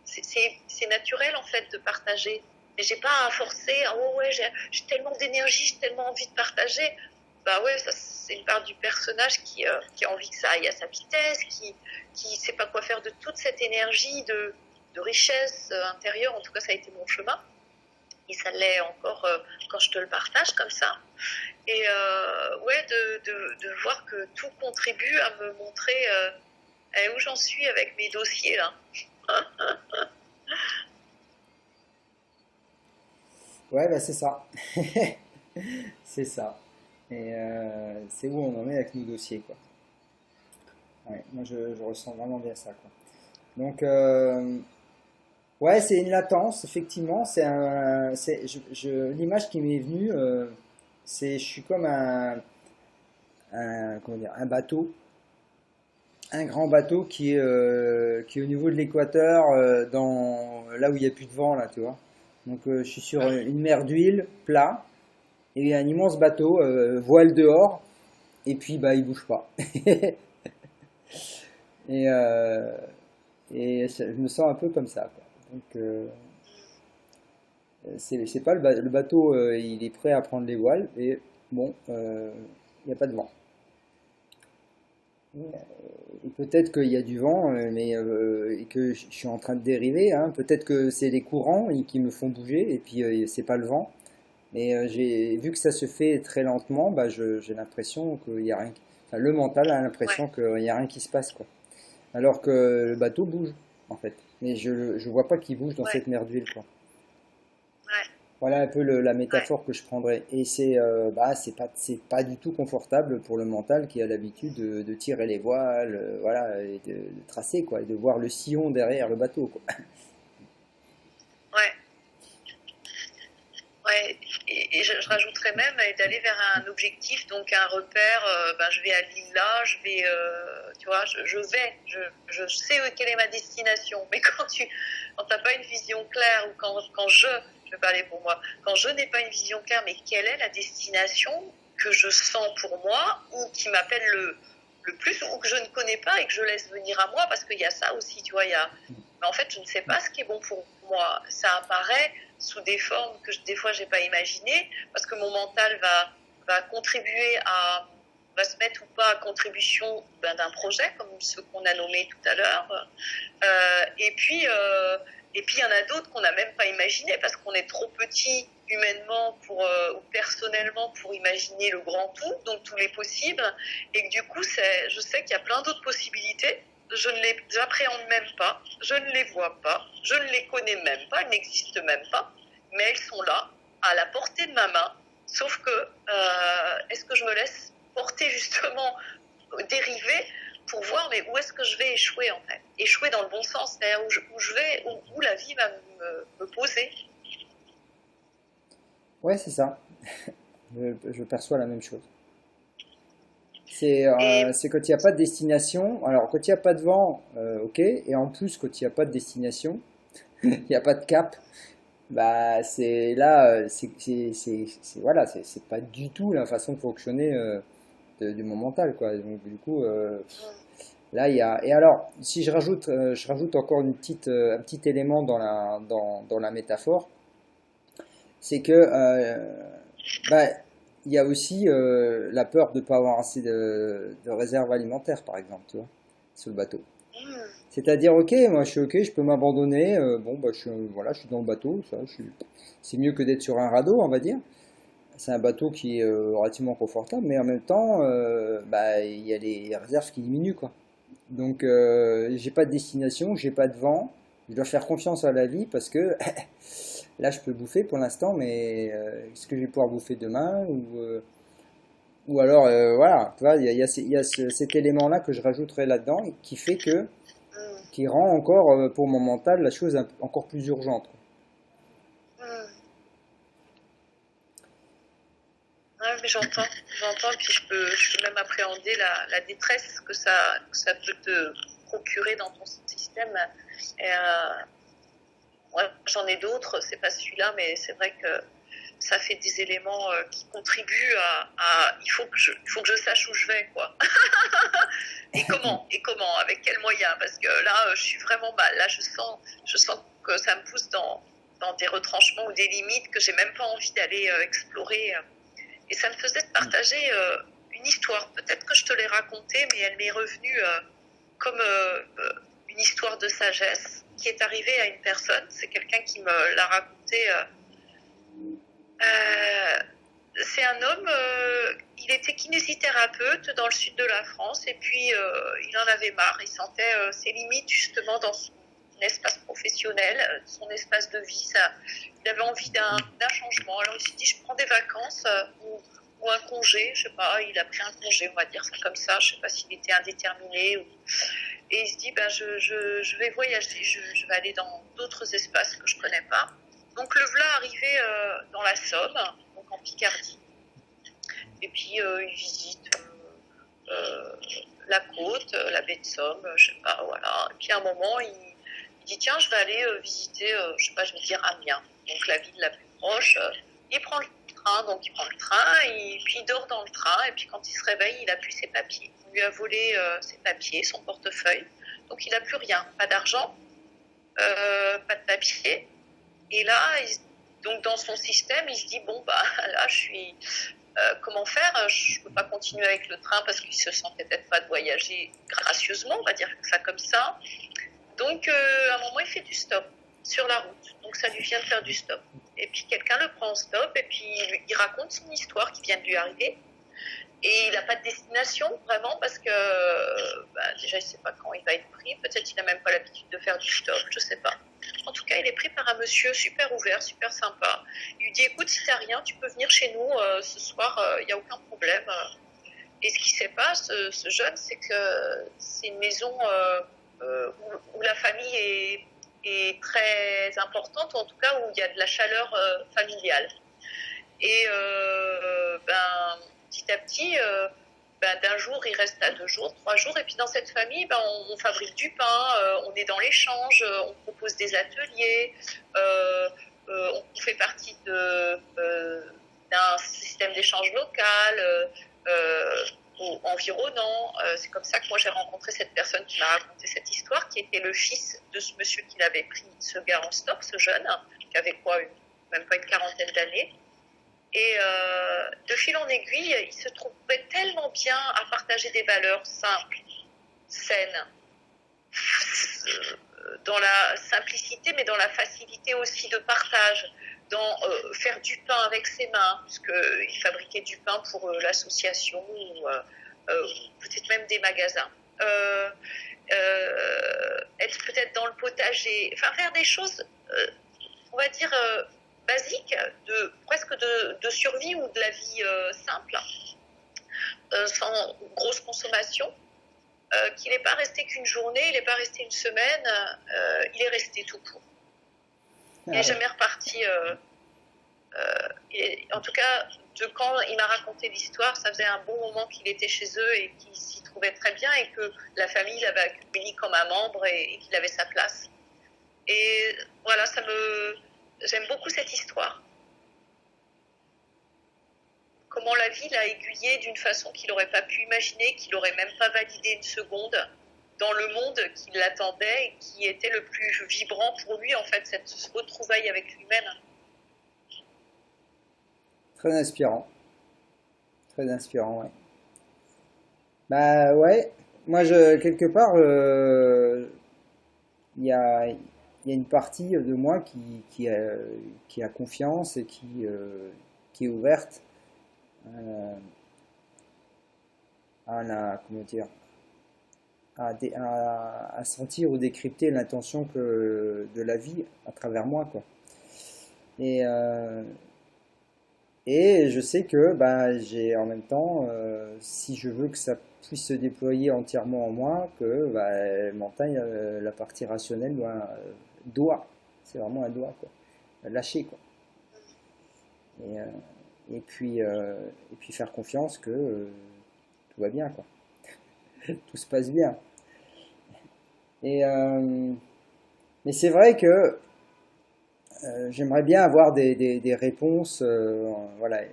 C'est naturel, en fait, de partager. Et j'ai pas à forcer. Oh ouais, j'ai tellement d'énergie, j'ai tellement envie de partager. Bah ouais, ça, c'est une part du personnage qui a envie que ça aille à sa vitesse, qui sait pas quoi faire de toute cette énergie de richesse intérieure. En tout cas, ça a été mon chemin. Et ça l'est encore quand je te le partage comme ça. Et ouais, de voir que tout contribue à me montrer où j'en suis avec mes dossiers là. Ouais, c'est ça. C'est ça. Et c'est où on en est avec nos dossiers, quoi. Ouais, moi, je ressens vraiment bien ça, quoi. Donc, Ouais, c'est une latence, effectivement. L'image qui m'est venue, je suis comme comment dire, un bateau, un grand bateau qui est au niveau de l'équateur, là où il n'y a plus de vent, là, tu vois. Donc, je suis sur Hum, une mer d'huile, plat, et un immense bateau, voile dehors, et puis, bah, il bouge pas. Et, euh, je me sens un peu comme ça, quoi. Donc, c'est pas le bateau, il est prêt à prendre les voiles, et bon, il n'y a pas de vent. Et peut-être qu'il y a du vent, et que je suis en train de dériver, hein. Peut-être que c'est les courants qui me font bouger, et puis c'est pas le vent. Mais vu que ça se fait très lentement, bah, j'ai l'impression qu'il y a rien. Enfin, le mental a ouais, l'impression qu'il n'y a rien qui se passe, quoi. Alors que le bateau bouge, en fait. Mais je vois pas qu'il bouge dans ouais, cette mer d'huile, quoi. ouais, Voilà un peu la ouais, métaphore que je prendrais. Et c'est pas du tout confortable pour le mental qui a l'habitude de tirer les voiles, voilà, et de tracer, quoi, et de voir le sillon derrière le bateau, quoi. ouais. Ouais, et je rajouterais même d'aller vers un objectif, donc un repère. Ben, je vais à l'île là, je vais, tu vois, je sais quelle est ma destination. Mais quand t'as pas une vision claire ou quand je vais pas aller pour moi, quand je n'ai pas une vision claire, mais quelle est la destination que je sens pour moi ou qui m'appelle le plus ou que je ne connais pas et que je laisse venir à moi parce qu'il y a ça aussi, tu vois, mais en fait, je ne sais pas ce qui est bon pour moi. Ça apparaît sous des formes que des fois j'ai pas imaginées parce que mon mental va contribuer va se mettre ou pas à contribution d'un projet comme ceux qu'on a nommés tout à l'heure. Euh, et puis euh, et puis il y en a d'autres qu'on n'a même pas imaginé parce qu'on est trop petit humainement ou personnellement pour imaginer le grand tout, donc tous les possibles, et que du coup je sais qu'il y a plein d'autres possibilités. Je ne les appréhende même pas, je ne les vois pas, je ne les connais même pas, elles n'existent même pas, mais elles sont là, à la portée de ma main. Sauf que, est-ce que je me laisse porter justement, dériver pour voir mais où est-ce que je vais échouer en fait. Échouer dans le bon sens, c'est-à-dire où je vais, où la vie va me poser. Ouais, c'est ça. Je perçois la même chose. Et C'est quand il n'y a pas de destination. Alors, quand il n'y a pas de vent, ok. Et en plus, quand il n'y a pas de destination, il n'y a pas de cap. Bah, c'est là, voilà, c'est pas du tout la façon de fonctionner de mon mental, quoi. Donc, du coup, là, il y a. Et alors, si je rajoute encore un petit élément dans la métaphore, c'est que bah, il y a aussi la peur de ne pas avoir assez de réserve alimentaire, par exemple, tu vois, sur le bateau. C'est-à-dire, ok, moi je suis ok, je peux m'abandonner. Bon, bah, voilà, je suis dans le bateau, c'est mieux que d'être sur un radeau, on va dire. C'est un bateau qui est relativement confortable, mais en même temps, bah, il y a les réserves qui diminuent, quoi. Donc, j'ai pas de destination, j'ai pas de vent. Je dois faire confiance à la vie parce que là, je peux bouffer pour l'instant, mais est-ce que je vais pouvoir bouffer demain ou alors, voilà, tu vois, il y a cet élément-là que je rajouterai là-dedans et qui fait qui rend encore pour mon mental la chose encore plus urgente, quoi. ouais, mais j'entends, puis je peux même appréhender la détresse que ça peut te procurer dans ton système. Et, ouais, j'en ai d'autres, c'est pas celui-là, mais c'est vrai que ça fait des éléments qui contribuent il faut que je sache où je vais, quoi. Et comment, avec quels moyens, parce que là, je suis vraiment mal. Là, je sens que ça me pousse dans des retranchements ou des limites que j'ai même pas envie d'aller explorer. Et ça me faisait de partager une histoire. Peut-être que je te l'ai racontée, mais elle m'est revenue comme une histoire de sagesse qui est arrivée à une personne. C'est quelqu'un qui me l'a raconté. Euh, c'est un homme, il était kinésithérapeute dans le sud de la France et puis il en avait marre. Il sentait ses limites justement dans son espace professionnel, son espace de vie. Il avait envie d'un changement. Alors il s'est dit, je prends des vacances ou un congé, je sais pas, il a pris un congé, on va dire ça comme ça. Je sais pas s'il était indéterminé. Et il se dit, ben, je vais voyager, je vais aller dans d'autres espaces que je connais pas. Donc le voilà arrivé dans la Somme, donc en Picardie. Et puis il visite la côte, la baie de Somme, je sais pas, voilà. Et puis à un moment, il dit, tiens, je vais aller visiter, je sais pas, je vais dire Amiens, donc la ville la plus proche. Il prend le train, donc il prend le train, et puis il dort dans le train, et puis quand il se réveille, il n'a plus ses papiers. On lui a volé ses papiers, son portefeuille, donc il n'a plus rien, pas d'argent, pas de papiers. Et là, donc dans son système, il se dit, bon, bah là, je suis... comment faire? Je ne peux pas continuer avec le train parce qu'il se sent peut-être pas de voyager gracieusement, on va dire ça comme ça. Donc, à un moment, il fait du stop sur la route. Donc, ça lui vient de faire du stop. Et puis, quelqu'un le prend en stop et puis il raconte son histoire qui vient de lui arriver. Et il n'a pas de destination, vraiment, parce que déjà, il ne sait pas quand il va être pris. Peut-être qu'il n'a même pas l'habitude de faire du stop, je ne sais pas. En tout cas, il est pris par un monsieur super ouvert, super sympa. Il lui dit, écoute, si tu n'as rien, tu peux venir chez nous ce soir, il n'y a aucun problème. Et ce qui se passe, ce jeune, c'est que c'est une maison où la famille est très importante, ou en tout cas où il y a de la chaleur familiale. Et petit à petit, d'un jour, il reste à 2 jours, 3 jours. Et puis dans cette famille, on fabrique du pain, on est dans l'échange, on propose des ateliers, on fait partie d'un système d'échange local environnant. C'est comme ça que moi j'ai rencontré cette personne qui m'a raconté cette histoire, qui était le fils de ce monsieur qui l'avait pris, ce gars en stop, ce jeune, qui avait même pas une quarantaine d'années. Et de fil en aiguille, il se trouvait tellement bien à partager des valeurs simples, saines, dans la simplicité, mais dans la facilité aussi de partage, dans faire du pain avec ses mains, puisqu'il fabriquait du pain pour l'association ou peut-être même des magasins. Être peut-être dans le potager, enfin faire des choses, on va dire, basique, presque de survie ou de la vie simple, sans grosse consommation, qu'il n'est pas resté qu'une journée, il n'est pas resté une semaine, il est resté tout court. Il n'est jamais reparti. En tout cas, de quand il m'a raconté l'histoire, ça faisait un bon moment qu'il était chez eux et qu'il s'y trouvait très bien et que la famille l'avait accueilli comme un membre et qu'il avait sa place. Et voilà, j'aime beaucoup cette histoire. Comment la vie l'a aiguillé d'une façon qu'il n'aurait pas pu imaginer, qu'il n'aurait même pas validé une seconde, dans le monde qui l'attendait et qui était le plus vibrant pour lui, en fait, cette retrouvaille avec lui-même. Très inspirant. Très inspirant, ouais. Bah ouais, moi quelque part, il y a une partie de moi qui a confiance et qui est ouverte comment dire, à sentir ou décrypter l'intention de la vie à travers moi, quoi. Et, euh, et je sais que bah, j'ai en même temps, si je veux que ça puisse se déployer entièrement en moi, que bah, mental, la partie rationnelle c'est vraiment un doigt, quoi, lâcher, quoi. Et, euh, et puis faire confiance que tout va bien, quoi. Tout se passe bien. Et, mais c'est vrai que j'aimerais bien avoir des réponses. Voilà,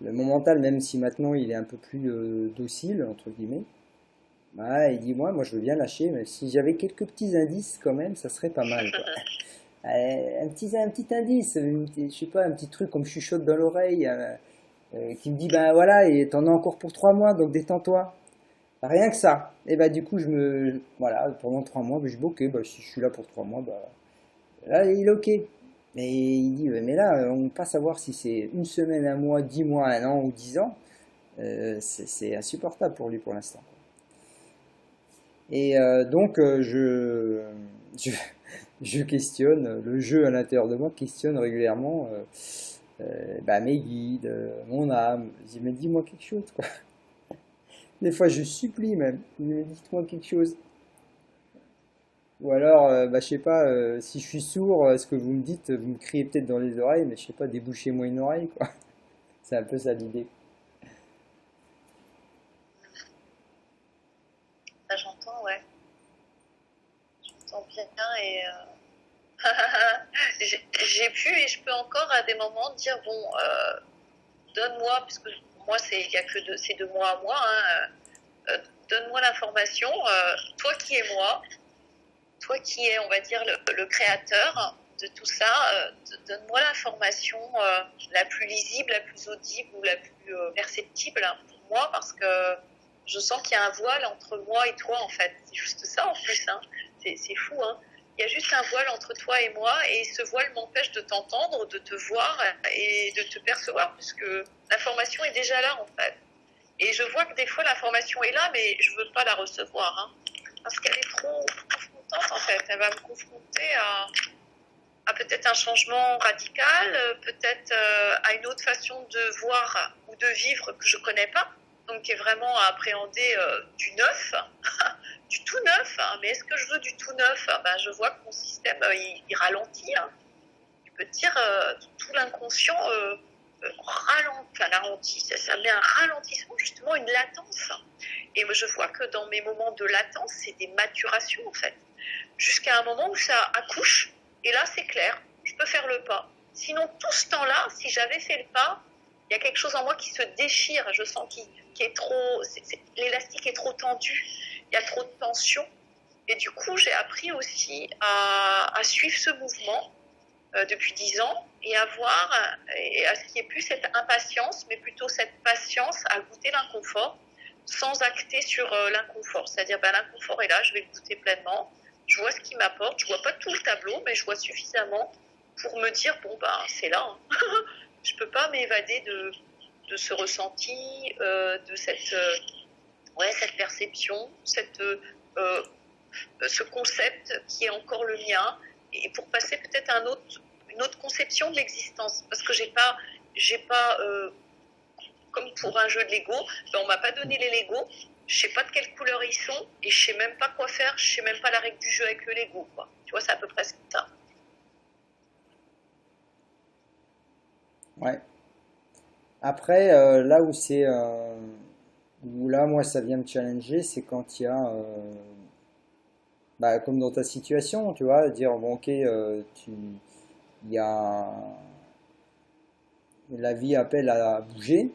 mon mental, même si maintenant il est un peu plus docile, entre guillemets, bah, il dit moi je veux bien lâcher, mais si j'avais quelques petits indices quand même, ça serait pas mal, quoi. Un petit indice, je sais pas, un petit truc comme chuchote dans l'oreille, qui me dit ben voilà, et t'en as encore pour 3 mois, donc détends-toi. Rien que ça. Et bah du coup voilà, pendant 3 mois, bah, je dis bon, ok, bah, si je suis là pour 3 mois, bah là il est ok. Mais il dit mais là, on ne peut pas savoir si c'est une semaine, un mois, 10 mois, un an ou 10 ans. C'est insupportable pour lui pour l'instant. Et donc je, je questionne, le jeu à l'intérieur de moi questionne régulièrement bah, mes guides, mon âme. Je dis mais dis-moi quelque chose, quoi. Des fois je supplie même, dites-moi quelque chose. Ou alors, bah, je sais pas, si je suis sourd, ce que vous me dites, vous me criez peut-être dans les oreilles, mais je sais pas, débouchez-moi une oreille, quoi. C'est un peu ça l'idée. Ça, j'entends, ouais. J'entends bien et j'ai pu et je peux encore à des moments dire bon, donne-moi, puisque moi il y a que c'est de moi à moi, hein, donne-moi l'information, toi qui es moi, toi qui es, on va dire, le créateur de tout ça, donne-moi l'information la plus lisible, la plus audible ou la plus perceptible pour moi, parce que je sens qu'il y a un voile entre moi et toi, en fait. C'est juste ça, en plus. Hein. C'est fou, hein. Il y a juste un voile entre toi et moi, et ce voile m'empêche de t'entendre, de te voir et de te percevoir, puisque l'information est déjà là, en fait. Et je vois que des fois, l'information est là, mais je veux pas la recevoir, hein, parce qu'elle est trop confrontante, en fait. Elle va me confronter à peut-être un changement radical, peut-être à une autre façon de voir ou de vivre que je connais pas, donc qui est vraiment à appréhender du neuf, du tout neuf. Hein. Mais est-ce que je veux du tout neuf? Ben, je vois que mon système il ralentit. Hein. Tu peux te dire tout l'inconscient ralentit, ça met un ralentissement, justement une latence. Et je vois que dans mes moments de latence, c'est des maturations en fait, jusqu'à un moment où ça accouche. Et là, c'est clair, je peux faire le pas. Sinon, tout ce temps-là, si j'avais fait le pas, il y a quelque chose en moi qui se déchire. Je sens qu'il est trop, l'élastique est trop tendu. Il y a trop de tension. Et du coup, j'ai appris aussi à suivre ce mouvement depuis 10 ans et à voir et à ce qu'il n'y ait plus cette impatience, mais plutôt cette patience à goûter l'inconfort sans acter sur l'inconfort. C'est-à-dire, ben, l'inconfort est là, je vais le goûter pleinement. Je vois ce qu'il m'apporte. Je vois pas tout le tableau, mais je vois suffisamment pour me dire, bon, ben, c'est là. Hein. Je peux pas m'évader de ce ressenti, de cette perception, ce concept qui est encore le mien, et pour passer peut-être à une autre conception de l'existence. Parce que j'ai pas comme pour un jeu de Lego, ben on m'a pas donné les Lego, je sais pas de quelle couleur ils sont, et je sais même pas quoi faire, je sais même pas la règle du jeu avec le Lego, quoi. Tu vois, c'est à peu près ça. Ouais. Après, là où où là, moi, ça vient me challenger, c'est quand il y a, bah, comme dans ta situation, tu vois, dire, bon, ok, il y a, la vie appelle à bouger,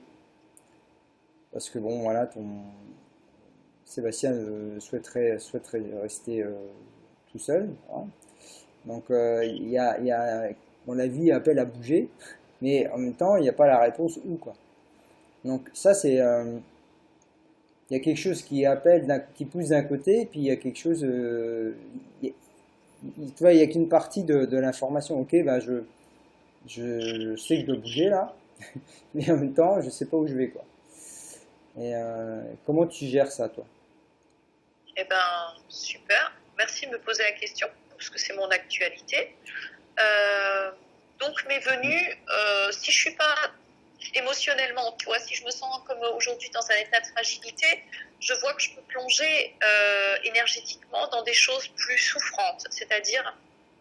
parce que bon, voilà, Sébastien souhaiterait rester tout seul. Voilà. Donc, bon, la vie appelle à bouger, mais en même temps, il n'y a pas la réponse où, quoi. Donc, ça, il y a quelque chose qui appelle, qui pousse d'un côté, puis il y a quelque chose, tu vois, il n'y a qu'une partie de l'information. Ok, ben je sais que je dois bouger là, mais en même temps, je sais pas où je vais, quoi. Et comment tu gères ça, toi? Eh ben, super. Merci de me poser la question, parce que c'est mon actualité. Euh, donc, m'est venu, si je suis pas émotionnellement, tu vois, si je me sens comme aujourd'hui dans un état de fragilité, je vois que je peux plonger énergétiquement dans des choses plus souffrantes, c'est-à-dire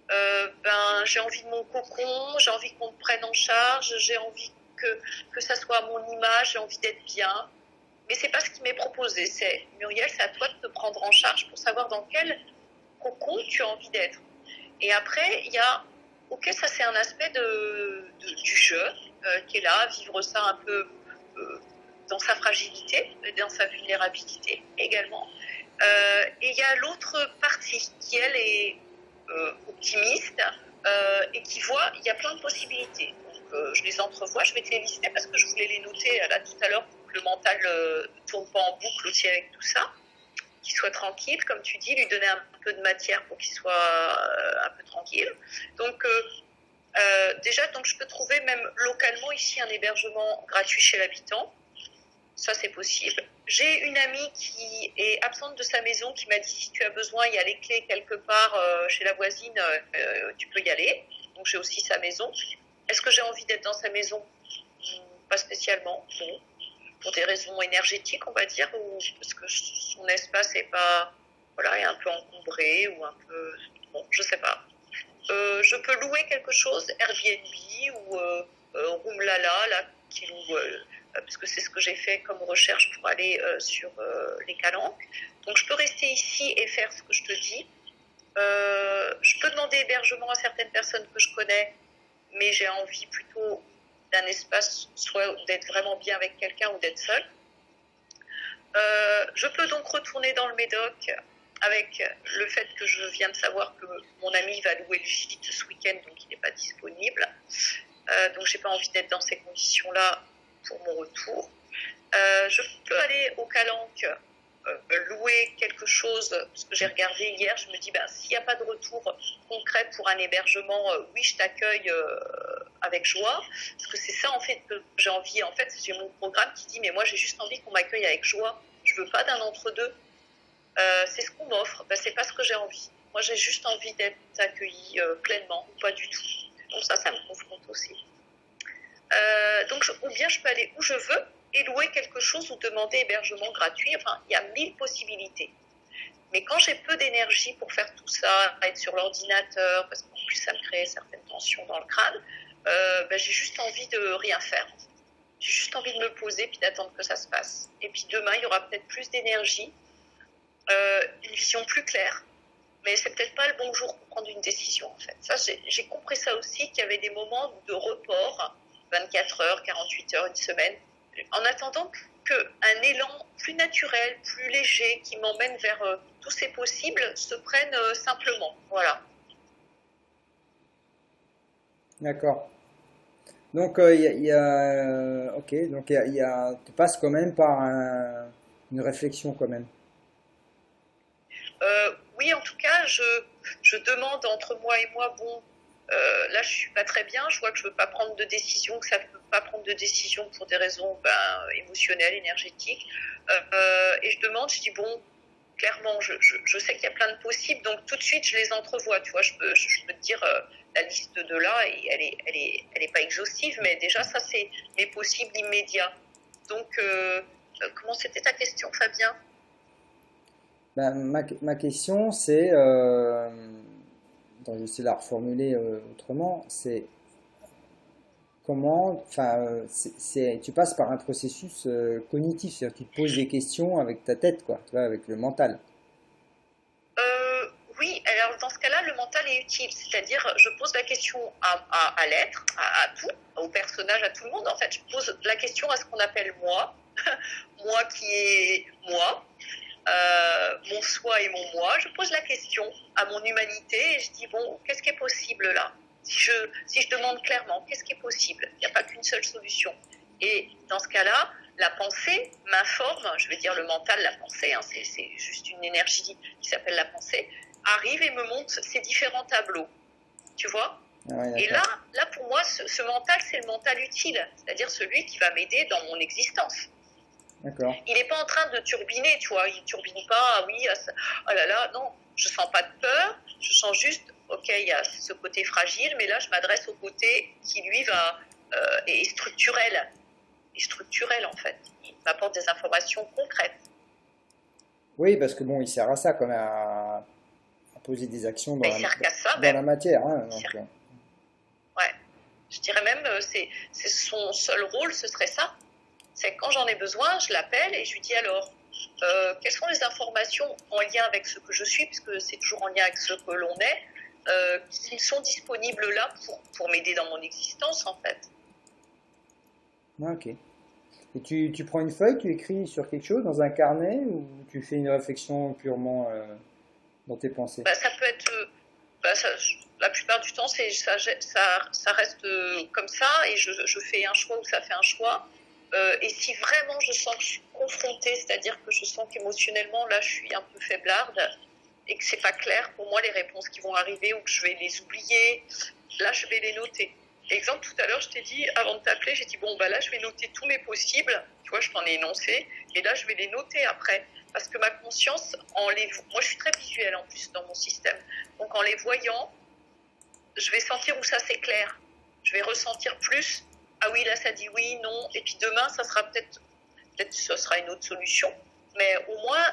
ben, j'ai envie de mon cocon, j'ai envie qu'on me prenne en charge, j'ai envie que ça soit à mon image, j'ai envie d'être bien. Mais c'est pas ce qui m'est proposé. C'est Muriel, c'est à toi de te prendre en charge pour savoir dans quel cocon tu as envie d'être. Et après, il y a, ok, ça c'est un aspect du jeu qui est là, vivre ça un peu euh, dans sa fragilité, dans sa vulnérabilité également. Et il y a l'autre partie qui, elle, est optimiste et qui voit, il y a plein de possibilités. Donc, je les entrevois, je vais te les lister parce que je voulais les noter là tout à l'heure pour que le mental ne tourne pas en boucle aussi avec tout ça, qu'il soit tranquille, comme tu dis, lui donner un peu de matière pour qu'il soit un peu tranquille. Donc, déjà, donc, je peux trouver même localement ici un hébergement gratuit chez l'habitant. Ça, c'est possible. J'ai une amie qui est absente de sa maison qui m'a dit si tu as besoin, il y a les clés quelque part chez la voisine, tu peux y aller. Donc j'ai aussi sa maison. Est-ce que j'ai envie d'être dans sa maison? Pas spécialement, non. Pour des raisons énergétiques, on va dire, ou parce que son espace est pas. voilà, est un peu encombré ou un peu, bon, je sais pas. Je peux louer quelque chose, Airbnb ou Roomlala, là, qui loue, parce que c'est ce que j'ai fait comme recherche pour aller sur les Calanques. Donc je peux rester ici et faire ce que je te dis. Je peux demander hébergement à certaines personnes que je connais, mais j'ai envie plutôt d'un espace, soit d'être vraiment bien avec quelqu'un ou d'être seule. Je peux donc retourner dans le Médoc avec le fait que je viens de savoir que mon ami va louer le gîte ce week-end, donc il n'est pas disponible. Donc j'ai pas envie d'être dans ces conditions-là pour mon retour. Je peux aller au Calanques, louer quelque chose, parce que j'ai regardé hier, je me dis, s'il n'y a pas de retour concret pour un hébergement, oui, je t'accueille avec joie, parce que c'est ça en fait que j'ai envie. En fait, j'ai mon programme qui dit, mais moi j'ai juste envie qu'on m'accueille avec joie, je veux pas d'un entre-deux. C'est ce qu'on m'offre, c'est pas ce que j'ai envie. Moi j'ai juste envie d'être accueillie pleinement, ou pas du tout. Donc ça me confronte aussi. Donc ou bien je peux aller où je veux et louer quelque chose ou demander hébergement gratuit. Enfin, il y a 1000 possibilités. Mais quand j'ai peu d'énergie pour faire tout ça, être sur l'ordinateur, parce qu'en plus ça me crée certaines tensions dans le crâne, j'ai juste envie de rien faire. J'ai juste envie de me poser puis d'attendre que ça se passe. Et puis demain, il y aura peut-être plus d'énergie, une vision plus claire. Mais c'est peut-être pas le bon jour pour prendre une décision, en fait. Ça, j'ai compris ça aussi, qu'il y avait des moments de report, 24 heures, 48 heures, une semaine, en attendant qu'un élan plus naturel, plus léger, qui m'emmène vers tous ces possibles, se prenne simplement. Voilà. D'accord. Donc, ok, donc tu passes quand même par une réflexion quand même. Oui, en tout cas, je demande entre moi et moi, là je suis pas très bien, je vois que je veux pas prendre de décision, que ça ne peut pas prendre de décision pour des raisons émotionnelles, énergétiques. Et je demande, je dis clairement, je sais qu'il y a plein de possibles, donc tout de suite je les entrevois, tu vois, je peux te dire la liste de là, et elle est pas exhaustive, mais déjà ça c'est mes possibles immédiats. Donc comment c'était ta question, Fabien? Ma question, c'est, attends, je vais essayer de la reformuler autrement, c'est comment, enfin, tu passes par un processus cognitif, c'est-à-dire que tu te poses des questions avec ta tête, quoi, tu vois, avec le mental. Oui, alors dans ce cas-là, le mental est utile. C'est-à-dire, je pose la question à l'être, à tout, au personnage, à tout le monde. En fait, je pose la question à ce qu'on appelle moi, moi qui est moi, mon soi et mon moi. Je pose la question à mon humanité et je dis, qu'est-ce qui est possible là? Si je demande clairement, qu'est-ce qui est possible? Il n'y a pas qu'une seule solution. Et dans ce cas-là, la pensée m'informe, je vais dire le mental, la pensée, c'est juste une énergie qui s'appelle la pensée, arrive et me montre ces différents tableaux, tu vois. Ah ouais, Et d'accord. là, pour moi, ce mental, c'est le mental utile, c'est-à-dire celui qui va m'aider dans mon existence. D'accord. Il n'est pas en train de turbiner, tu vois, il ne turbine pas, ah oui, oh là là, non, je sens pas de peur, je sens juste, ok, il y a ce côté fragile, mais là, je m'adresse au côté qui, lui, est structurel. Et structurel, en fait. Il m'apporte des informations concrètes. Oui, parce que bon, il sert à ça, quand même, à poser des actions Mais il sert qu'à ça, dans même. la matière, hein, donc, Ouais. Je dirais même, c'est son seul rôle, ce serait ça. C'est quand j'en ai besoin, je l'appelle et je lui dis alors, quelles sont les informations en lien avec ce que je suis, puisque c'est toujours en lien avec ce que l'on est, qui sont disponibles là pour m'aider dans mon existence, en fait. ah, ok. Et tu prends une feuille, tu écris sur quelque chose dans un carnet ou tu fais une réflexion purement dans tes pensées? Ça peut être, la plupart du temps, ça reste comme ça et je fais un choix ou ça fait un choix. Et si vraiment je sens que je suis confrontée, c'est-à-dire que je sens qu'émotionnellement, là, je suis un peu faiblarde et que c'est pas clair pour moi les réponses qui vont arriver ou que je vais les oublier, là, je vais les noter. Exemple, tout à l'heure, je t'ai dit, avant de t'appeler, j'ai dit, là, je vais noter tous mes possibles. Tu vois, je t'en ai énoncé. Et là, je vais les noter après. Parce que ma conscience, moi, je suis très visuelle en plus dans mon système. Donc, en les voyant, je vais sentir où ça s'éclaire. Je vais ressentir plus. Ah oui, là, ça dit oui, non. Et puis demain, ça sera peut-être ce sera une autre solution. Mais au moins,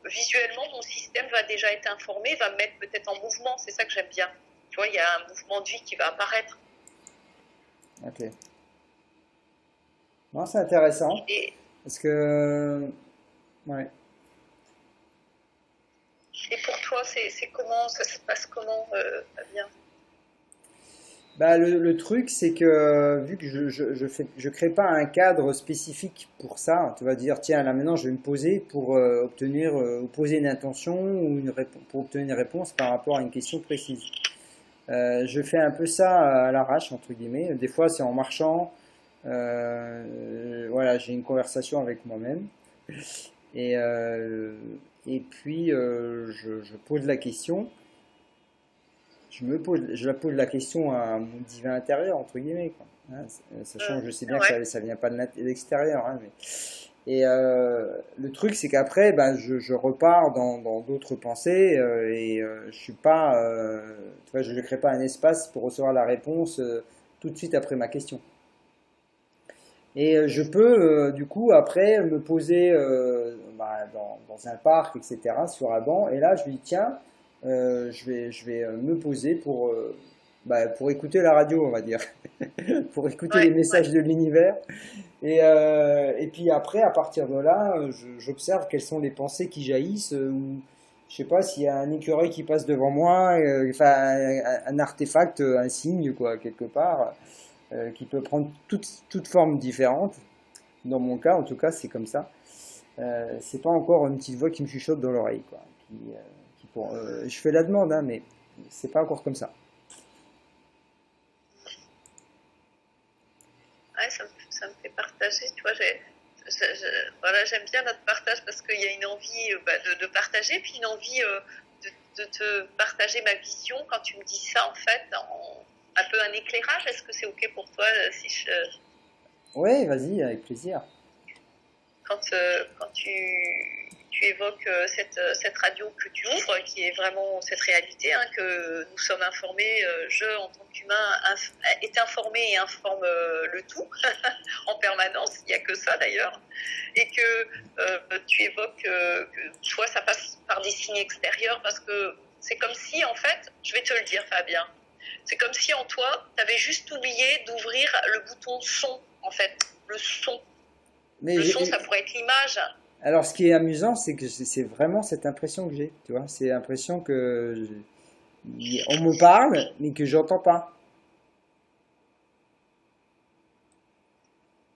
visuellement, mon système va déjà être informé, va me mettre peut-être en mouvement. C'est ça que j'aime bien. Tu vois, il y a un mouvement de vie qui va apparaître. Ok. Non, c'est intéressant. Et, Parce que, ouais. et pour toi, c'est comment, ça se passe comment, Fabien? Bah, le truc, c'est que vu que je crée pas un cadre spécifique pour ça, tu vas dire, tiens, là maintenant, je vais me poser pour obtenir, ou poser une intention ou pour obtenir une réponse par rapport à une question précise. Je fais un peu ça à l'arrache, entre guillemets. Des fois, c'est en marchant. Voilà, j'ai une conversation avec moi-même. Et, euh, et puis, je pose la question. Je la pose la question à mon divin intérieur, entre guillemets, quoi. Hein, sachant que je sais bien que Ouais, ça vient pas de l'extérieur. Hein, et le truc, c'est qu'après, ben, je repars dans d'autres pensées je suis pas, tu vois, je ne crée pas un espace pour recevoir la réponse tout de suite après ma question. Et je peux, du coup, après, me poser bah, dans un parc, etc., sur un banc, et là, je me dis, tiens, je vais me poser bah, pour écouter la radio, on va dire, pour écouter les ouais, ouais. messages de l'univers. Et puis après, à partir de là, j'observe quelles sont les pensées qui jaillissent, ou je sais pas s'il y a un écureuil qui passe devant moi, enfin un artefact, un signe, quoi, quelque part, qui peut prendre toute forme différente. Dans mon cas, en tout cas, c'est comme ça. C'est pas encore une petite voix qui me chuchote dans l'oreille, quoi. Je fais la demande, hein, mais c'est pas encore comme ça. Ouais, ça me fait partager, tu vois, voilà, j'aime bien notre partage parce qu'il y a une envie bah, de partager, puis une envie de te partager ma vision quand tu me dis ça, en fait, un peu un éclairage. Est-ce que c'est OK pour toi si Ouais, vas-y, avec plaisir. quand tu évoques cette radio que tu ouvres, qui est vraiment cette réalité, hein, que nous sommes informés, je, en tant qu'humain, est informé et informe le tout en permanence, il n'y a que ça d'ailleurs, et que tu évoques que toi, ça passe par des signes extérieurs, parce que c'est comme si, en fait, je vais te le dire, Fabien, c'est comme si en toi, tu avais juste oublié d'ouvrir le bouton son, en fait, le son. Mais Le son, ça pourrait être l'image. alors, ce qui est amusant, c'est que c'est vraiment cette impression que j'ai, tu vois. C'est l'impression que on me parle, mais que j'entends pas.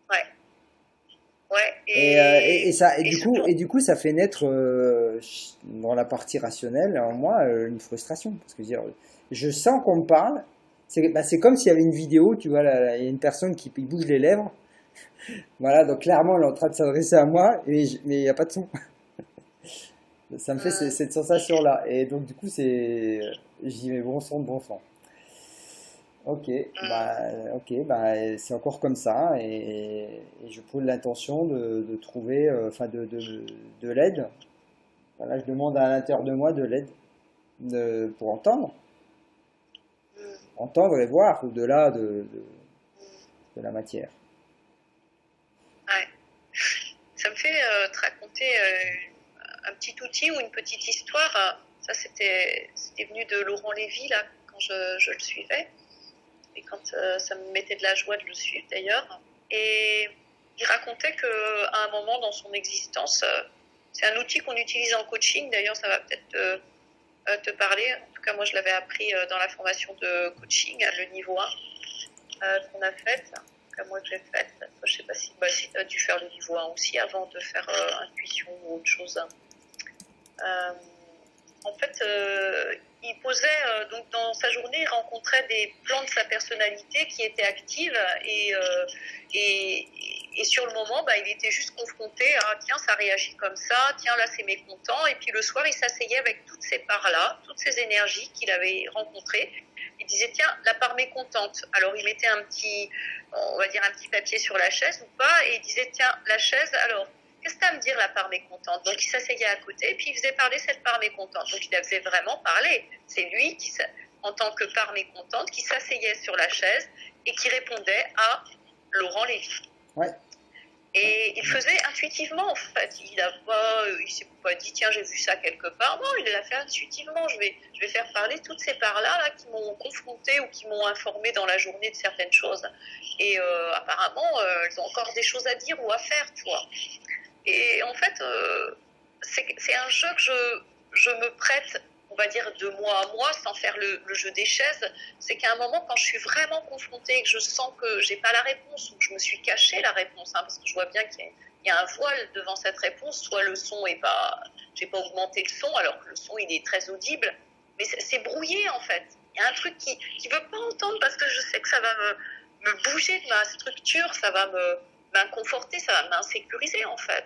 Ouais, ouais, Et surtout, du coup, ça fait naître dans la partie rationnelle en moi une frustration, parce que dire, je sens qu'on me parle. C'est comme s'il y avait une vidéo, tu vois, il y a une personne qui bouge les lèvres. Voilà, donc clairement, elle est en train de s'adresser à moi, mais il n'y a pas de son. Ça me fait cette sensation-là. Et donc, du coup, je dis, mais bon sang, bon sang. Ok, bah, c'est encore comme ça. Et je pose l'intention de trouver, enfin, de l'aide. Voilà, je demande à l'intérieur de moi de l'aide pour entendre. Entendre et voir au-delà de la matière. ouais. Ça me fait te raconter un petit outil ou une petite histoire. Ça, c'était venu de Laurent Lévy, là, quand je le suivais. Et quand ça me mettait de la joie de le suivre, d'ailleurs. Et il racontait qu'à un moment dans son existence, c'est un outil qu'on utilise en coaching, d'ailleurs, ça va peut-être te parler. En tout cas, moi, je l'avais appris dans la formation de coaching, le niveau 1 qu'on a faite. En tout cas, moi, que j'ai faite. Je ne sais pas si tu as dû faire le niveau 1 aussi avant de faire intuition ou autre chose. En fait, il posait, donc dans sa journée, il rencontrait des plans de sa personnalité qui étaient actives et sur le moment, bah, il était juste confronté à tiens, ça réagit comme ça, tiens, là, c'est mécontent. Et puis le soir, il s'asseyait avec toutes ces parts-là, toutes ces énergies qu'il avait rencontrées. Il disait tiens, la part mécontente. Alors il mettait on va dire un petit papier sur la chaise ou pas, et il disait tiens, la chaise, alors qu'est-ce que tu as à me dire la part mécontente? Donc il s'asseyait à côté et puis il faisait parler cette part mécontente. Donc il la faisait vraiment parler. C'est lui qui, en tant que part mécontente, qui s'asseyait sur la chaise et qui répondait à Laurent Lévy. Ouais. Et il faisait intuitivement, en fait. Il s'est pas dit, tiens, j'ai vu ça quelque part. Non, il l'a fait intuitivement. Je vais faire parler toutes ces parts-là là, qui m'ont confronté ou qui m'ont informé dans la journée de certaines choses. Et apparemment, elles ont encore des choses à dire ou à faire, tu vois. Et en fait, c'est un jeu que je me prête, on va dire, de mois à mois, sans faire le jeu des chaises. C'est qu'à un moment, quand je suis vraiment confrontée et que je sens que j'ai pas la réponse, ou que je me suis cachée la réponse, hein, parce que je vois bien qu'il y a un voile devant cette réponse, soit le son est pas, j'ai pas augmenté le son, alors que le son il est très audible, mais c'est brouillé en fait. Il y a un truc qui veut pas entendre parce que je sais que ça va me bouger de ma structure, ça va m'inconforter, ça va m'insécuriser en fait.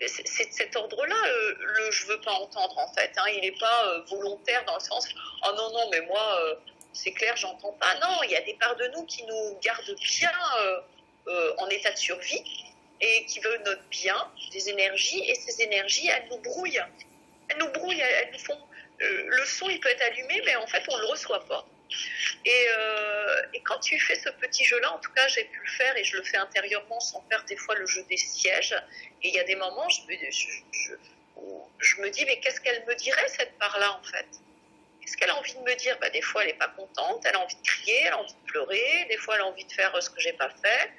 C'est de cet ordre-là, le je veux pas entendre en fait. Hein. Il n'est pas volontaire dans le sens oh non, non, mais moi, c'est clair, j'entends pas. Non, il y a des parts de nous qui nous gardent bien en état de survie et qui veulent notre bien, des énergies, et ces énergies, elles nous brouillent. Elles nous font. Le son, il peut être allumé, mais en fait, on ne le reçoit pas. Et quand tu fais ce petit jeu-là, en tout cas, j'ai pu le faire et je le fais intérieurement sans faire des fois le jeu des sièges. Et il y a des moments, je me dis, mais qu'est-ce qu'elle me dirait, cette part-là, en fait? Qu'est-ce qu'elle a envie de me dire? Des fois, elle n'est pas contente, elle a envie de crier, elle a envie de pleurer, des fois, elle a envie de faire ce que je n'ai pas fait.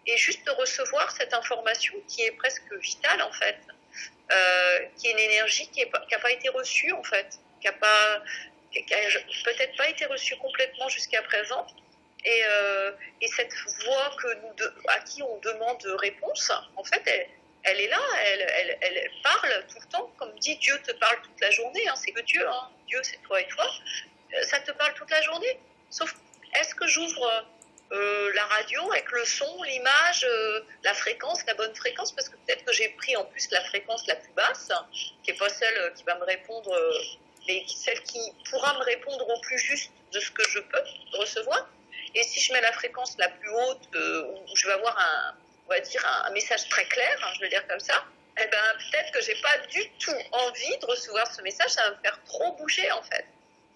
Et juste de recevoir cette information qui est presque vitale, en fait, qui est une énergie qui n'a pas été reçue, en fait, qui n'a peut-être pas été reçue complètement jusqu'à présent. Et cette voix à qui on demande réponse, en fait, elle est là, elle parle tout le temps. Comme dit, Dieu te parle toute la journée, hein, c'est que Dieu, hein, Dieu c'est toi et toi. Ça te parle toute la journée. Sauf, est-ce que j'ouvre la radio avec le son, l'image, la fréquence, la bonne fréquence? Parce que peut-être que j'ai pris en plus la fréquence la plus basse, qui n'est pas celle qui va me répondre, mais celle qui pourra me répondre au plus juste de ce que je peux recevoir. Et si je mets la fréquence la plus haute, où je vais avoir un message très clair, hein, je vais le dire comme ça, eh ben, peut-être que j'ai pas du tout envie de recevoir ce message, ça va me faire trop bouger en fait.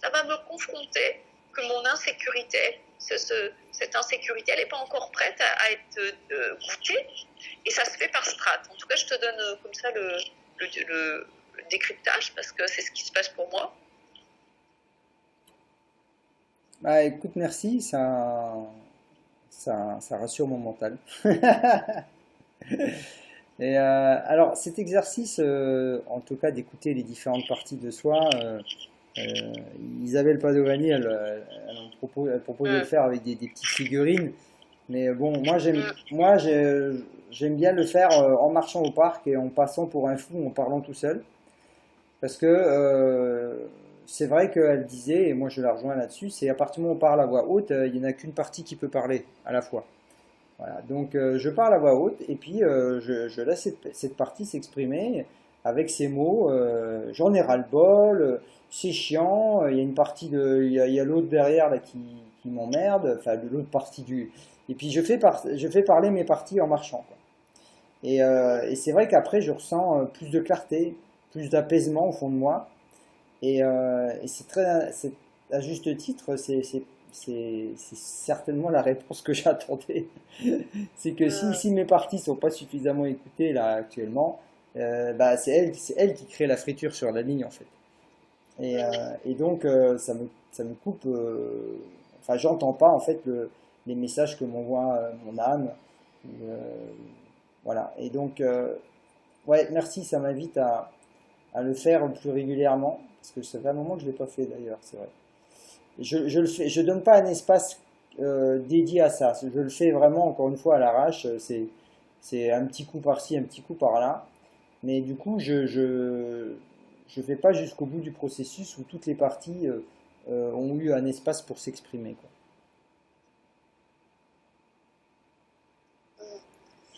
Ça va me confronter que mon insécurité, cette insécurité, elle n'est pas encore prête à être goûtée, et ça se fait par strate. En tout cas, je te donne comme ça le décryptage, parce que c'est ce qui se passe pour moi. Bah écoute, merci, ça rassure mon mental. Et alors, cet exercice, en tout cas d'écouter les différentes parties de soi, Isabelle Padovani, elle propose de le faire avec des petites figurines. Mais bon, j'aime bien le faire en marchant au parc et en passant pour un fou, en parlant tout seul. Parce que c'est vrai qu'elle disait, et moi je la rejoins là-dessus, c'est à partir du moment où on parle à voix haute, il n'y en a qu'une partie qui peut parler à la fois. Voilà, donc je parle à voix haute et puis je laisse cette partie s'exprimer avec ses mots. J'en ai ras-le-bol, c'est chiant, il y a une partie il y a l'autre derrière là qui m'emmerde, enfin l'autre partie du. Et puis je fais parler mes parties en marchant, quoi. Et c'est vrai qu'après je ressens plus de clarté, plus d'apaisement au fond de moi. Et c'est à juste titre, c'est certainement la réponse que j'attendais. C'est que si mes parties sont pas suffisamment écoutées là actuellement, bah c'est elle qui crée la friture sur la ligne en fait. Et donc ça me coupe. Enfin, j'entends pas en fait les messages que m'envoie mon âme. Euh, voilà. Et donc ouais, merci, ça m'invite à le faire plus régulièrement parce que ça fait un moment que je l'ai pas fait d'ailleurs, c'est vrai. Je le fais, je donne pas un espace dédié à ça. Je le fais vraiment encore une fois à l'arrache. C'est un petit coup par-ci, un petit coup par-là. Mais du coup, je fais pas jusqu'au bout du processus où toutes les parties ont eu un espace pour s'exprimer, quoi.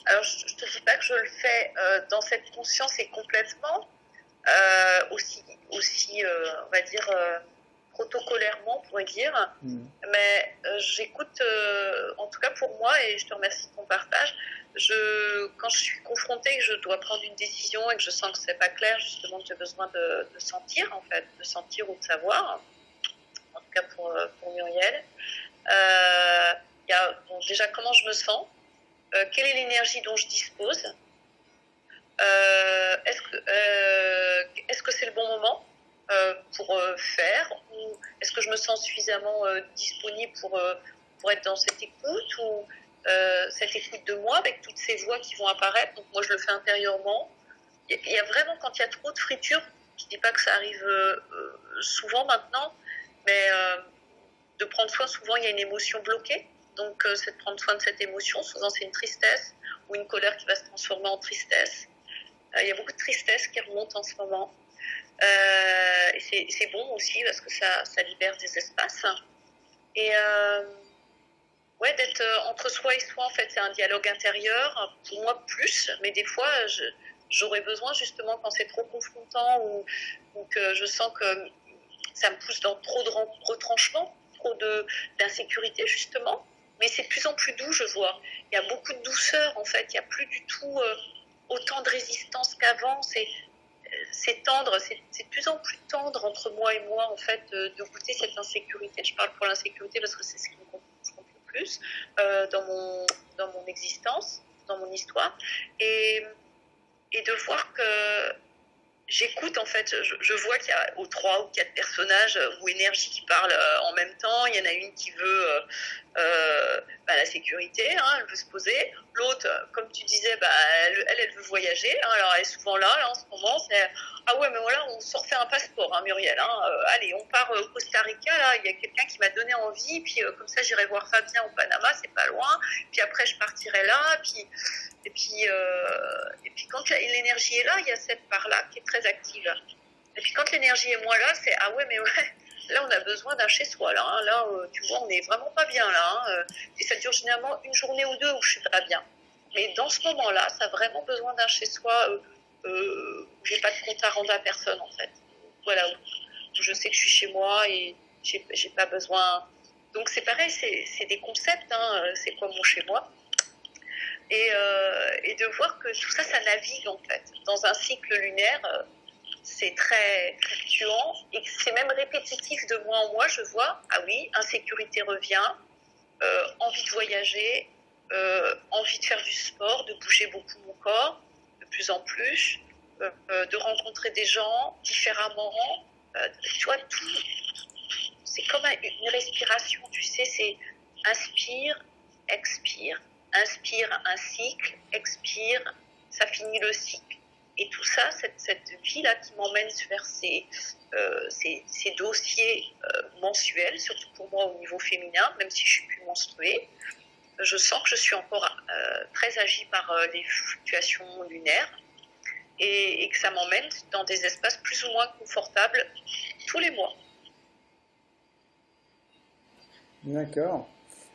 Alors, je ne te dis pas que je le fais dans cette conscience et complètement, aussi on va dire, protocolairement, on pourrait dire. Mais j'écoute, en tout cas pour moi, et je te remercie de ton partage, quand je suis confrontée, que je dois prendre une décision et que je sens que c'est pas clair, justement, que j'ai besoin de sentir, en fait, de sentir ou de savoir, en tout cas pour Muriel. Il y a déjà comment je me sens. quelle est l'énergie dont je dispose, est-ce que c'est le bon moment pour faire, ou est-ce que je me sens suffisamment disponible pour être dans cette écoute, ou cette écoute de moi avec toutes ces voix qui vont apparaître. Donc moi je le fais intérieurement. Il y a vraiment, quand il y a trop de friture, je dis pas que ça arrive souvent maintenant, mais de prendre soin, souvent il y a une émotion bloquée. Donc c'est de prendre soin de cette émotion. Souvent c'est une tristesse ou une colère qui va se transformer en tristesse. Il y a beaucoup de tristesse qui remonte en ce moment. Et c'est bon aussi parce que ça libère des espaces. Et ouais, d'être entre soi et soi, en fait, c'est un dialogue intérieur, pour moi plus, mais des fois, j'aurais besoin justement quand c'est trop confrontant ou que je sens que ça me pousse dans trop de retranchements, trop d'insécurité justement, mais c'est de plus en plus doux, je vois. Il y a beaucoup de douceur, en fait, il n'y a plus du tout autant de résistance qu'avant, c'est tendre, c'est de plus en plus tendre entre moi et moi, en fait, de goûter cette insécurité. Je parle pour l'insécurité parce que c'est ce qui me confronte le plus dans mon existence, dans mon histoire. Et de voir que j'écoute, en fait, je vois qu'il y a 3 ou 4 personnages ou énergies qui parlent en même temps. Il y en a une qui veut la sécurité, hein, elle veut se poser. L'autre, comme tu disais, elle veut voyager. Hein, alors elle est souvent là en ce moment. C'est ah ouais, mais voilà, on se refait un passeport, hein, Muriel. Hein, allez, on part au Costa Rica. Là, il y a quelqu'un qui m'a donné envie. Puis comme ça, j'irai voir Fabien au Panama, c'est pas loin. Puis après, je partirai là. Et puis quand l'énergie est là, il y a cette part-là qui est très active. Et puis quand l'énergie est moins là, c'est ah ouais, mais ouais, là on a besoin d'un chez-soi. Là, hein, là tu vois, on n'est vraiment pas bien là. Hein, et ça dure généralement une journée ou 2 où je suis pas bien. Mais dans ce moment-là, ça a vraiment besoin d'un chez-soi où j'ai pas de compte à rendre à personne en fait. Voilà, où je sais que je suis chez moi et j'ai pas besoin. Donc c'est pareil, c'est des concepts. Hein, c'est quoi mon chez-moi? Et de voir que tout ça, ça navigue en fait. Dans un cycle lunaire, c'est très fluctuant et c'est même répétitif de mois en mois. Je vois, ah oui, insécurité revient, envie de voyager, envie de faire du sport, de bouger beaucoup mon corps, de plus en plus, de rencontrer des gens différemment. Tu vois, tout, c'est comme une respiration, tu sais, c'est inspire, expire. Inspire un cycle, expire, ça finit le cycle. Et tout ça, cette vie-là qui m'emmène vers ces dossiers mensuels, surtout pour moi au niveau féminin, même si je suis plus menstruée, je sens que je suis encore très agie par les fluctuations lunaires et que ça m'emmène dans des espaces plus ou moins confortables tous les mois. D'accord.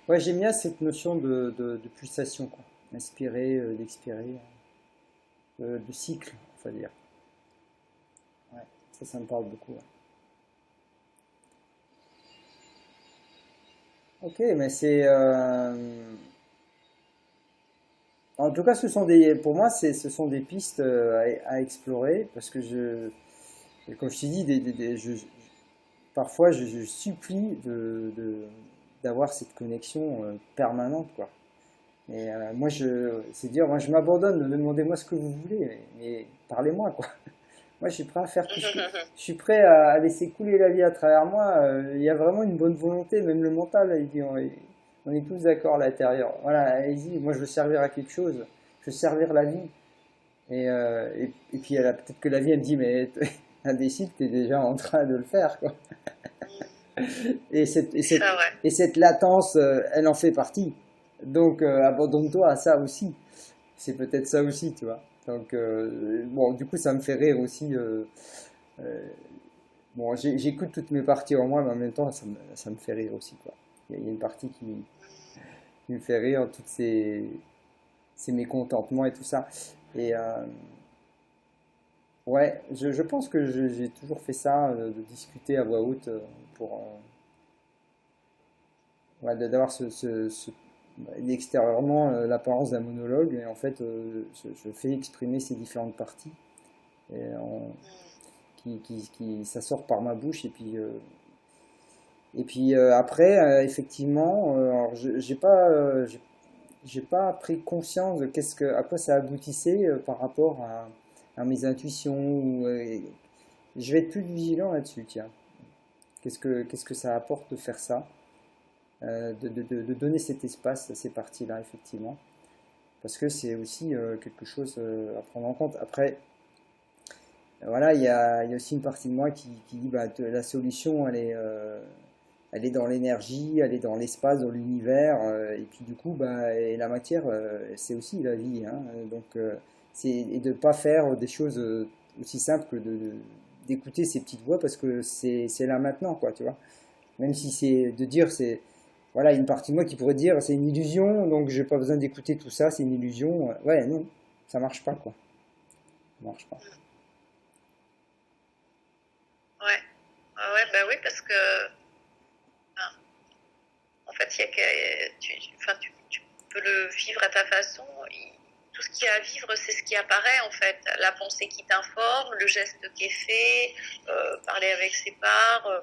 Ouais, j'aime bien cette notion de pulsation, quoi. Inspirer, d'expirer, de cycle, on va dire. Ouais, ça me parle beaucoup. Ouais. Ok, mais c'est... En tout cas, pour moi, ce sont des pistes à explorer, parce que comme je t'ai dit, parfois, je supplie d'avoir cette connexion permanente, quoi. Et moi, je m'abandonne, demandez-moi ce que vous voulez, mais parlez-moi, quoi. Moi, je suis prêt à faire tout je suis prêt à laisser couler la vie à travers moi. Il y a vraiment une bonne volonté, même le mental, il dit, on est tous d'accord à l'intérieur. Voilà, allez-y, moi, je veux servir à quelque chose, je veux servir la vie. Et puis, peut-être que la vie, elle me dit, mais indécide, tu es déjà en train de le faire, quoi. Et cette latence, elle en fait partie. Donc, abandonne-toi à ça aussi. C'est peut-être ça aussi, tu vois. Donc, bon, du coup, ça me fait rire aussi. Bon, j'écoute toutes mes parties en moi, mais en même temps, ça me fait rire aussi, quoi. Il y a une partie qui me fait rire, toutes ces mécontentements et tout ça. Et ouais, je pense que j'ai toujours fait ça, de discuter à voix haute pour ouais, d'avoir extérieurement l'apparence d'un monologue, et en fait je fais exprimer ces différentes parties et ça sort par ma bouche, et puis après effectivement alors j'ai pas j'ai pas pris conscience de à quoi ça aboutissait par rapport à mes intuitions. Je vais être plus vigilant là-dessus, tiens. Qu'est-ce que ça apporte de faire ça, de donner cet espace à ces parties-là, effectivement. Parce que c'est aussi quelque chose à prendre en compte. Après, voilà, il y a aussi une partie de moi qui dit bah, la solution, elle est dans l'énergie, elle est dans l'espace, dans l'univers, et puis du coup, bah, et la matière, c'est aussi la vie, hein. Donc, et de ne pas faire des choses aussi simples que d'écouter ces petites voix parce que c'est là maintenant, quoi, tu vois. Même si c'est de dire, c'est, voilà, une partie de moi qui pourrait dire, c'est une illusion, donc j'ai pas besoin d'écouter tout ça, c'est une illusion. Ouais, non, ça marche pas, quoi. Ça marche pas. Ouais, ouais, bah oui, parce que enfin, en fait, il y a enfin, tu peux le vivre à ta façon. Tout ce qu'il y a à vivre, c'est ce qui apparaît en fait. La pensée qui t'informe, le geste qui est fait, parler avec ses parts,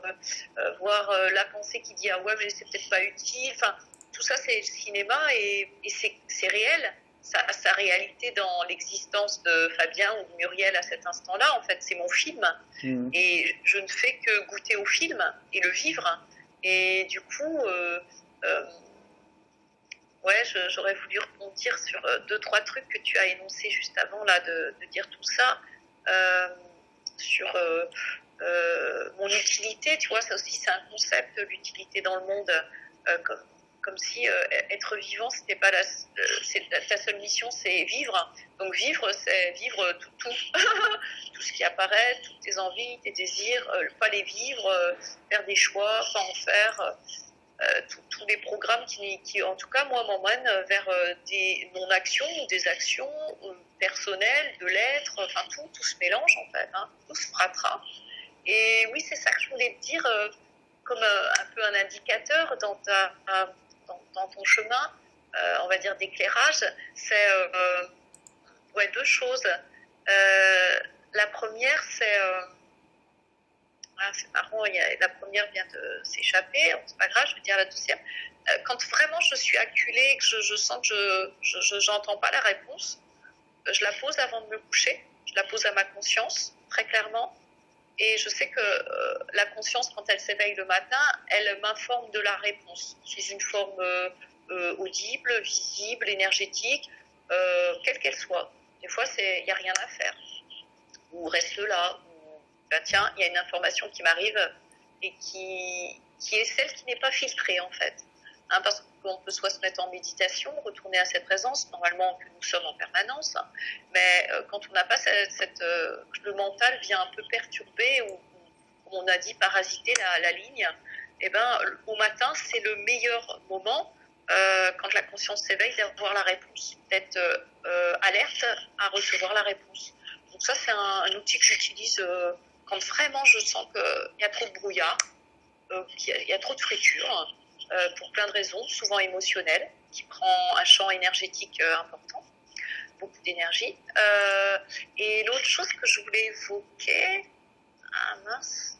voir la pensée qui dit ah ouais mais c'est peut-être pas utile. Enfin, tout ça c'est le cinéma et c'est réel. Sa réalité dans l'existence de Fabien ou de Muriel à cet instant-là, en fait, c'est mon film. Mhm. Et je ne fais que goûter au film et le vivre. Et du coup, euh, ouais, j'aurais voulu rebondir sur deux, trois trucs que tu as énoncés juste avant là, de dire tout ça. Euh, sur mon utilité, tu vois, ça aussi c'est un concept, l'utilité dans le monde, comme si être vivant, c'était pas ta seule mission, c'est vivre. Donc vivre, c'est vivre tout, tout ce qui apparaît, toutes tes envies, tes désirs, pas les vivre, faire des choix, pas en faire. Tous les programmes qui, en tout cas, moi, m'emmènent vers des non-actions ou des actions personnelles, de l'être, enfin, tout se mélange, en fait, hein, tout se fratera. Et oui, c'est ça que je voulais te dire, comme un peu un indicateur dans ton chemin, on va dire, d'éclairage, c'est ouais, deux choses. La première, c'est ah, c'est marrant, la première vient de s'échapper, c'est pas grave, je vais dire la deuxième. Quand vraiment je suis acculée et que je sens que j'entends pas la réponse, je la pose avant de me coucher, je la pose à ma conscience, très clairement. Et je sais que la conscience, quand elle s'éveille le matin, elle m'informe de la réponse, sous une forme audible, visible, énergétique, quelle qu'elle soit. Des fois, il n'y a rien à faire. Ou reste là, ben tiens, il y a une information qui m'arrive et qui est celle qui n'est pas filtrée en fait. Hein, parce qu'on peut soit se mettre en méditation, retourner à cette présence, normalement que nous sommes en permanence, hein, mais quand on n'a pas le mental vient un peu perturber ou, comme on a dit, parasiter la ligne, et ben au matin c'est le meilleur moment quand la conscience s'éveille d'avoir la réponse, d'être alerte à recevoir la réponse. Donc ça c'est un outil que j'utilise quand vraiment je sens qu'il y a trop de brouillard, qu'il y a trop de friture, pour plein de raisons, souvent émotionnelles, qui prend un champ énergétique important, beaucoup d'énergie. Et l'autre chose que je voulais évoquer, ah mince,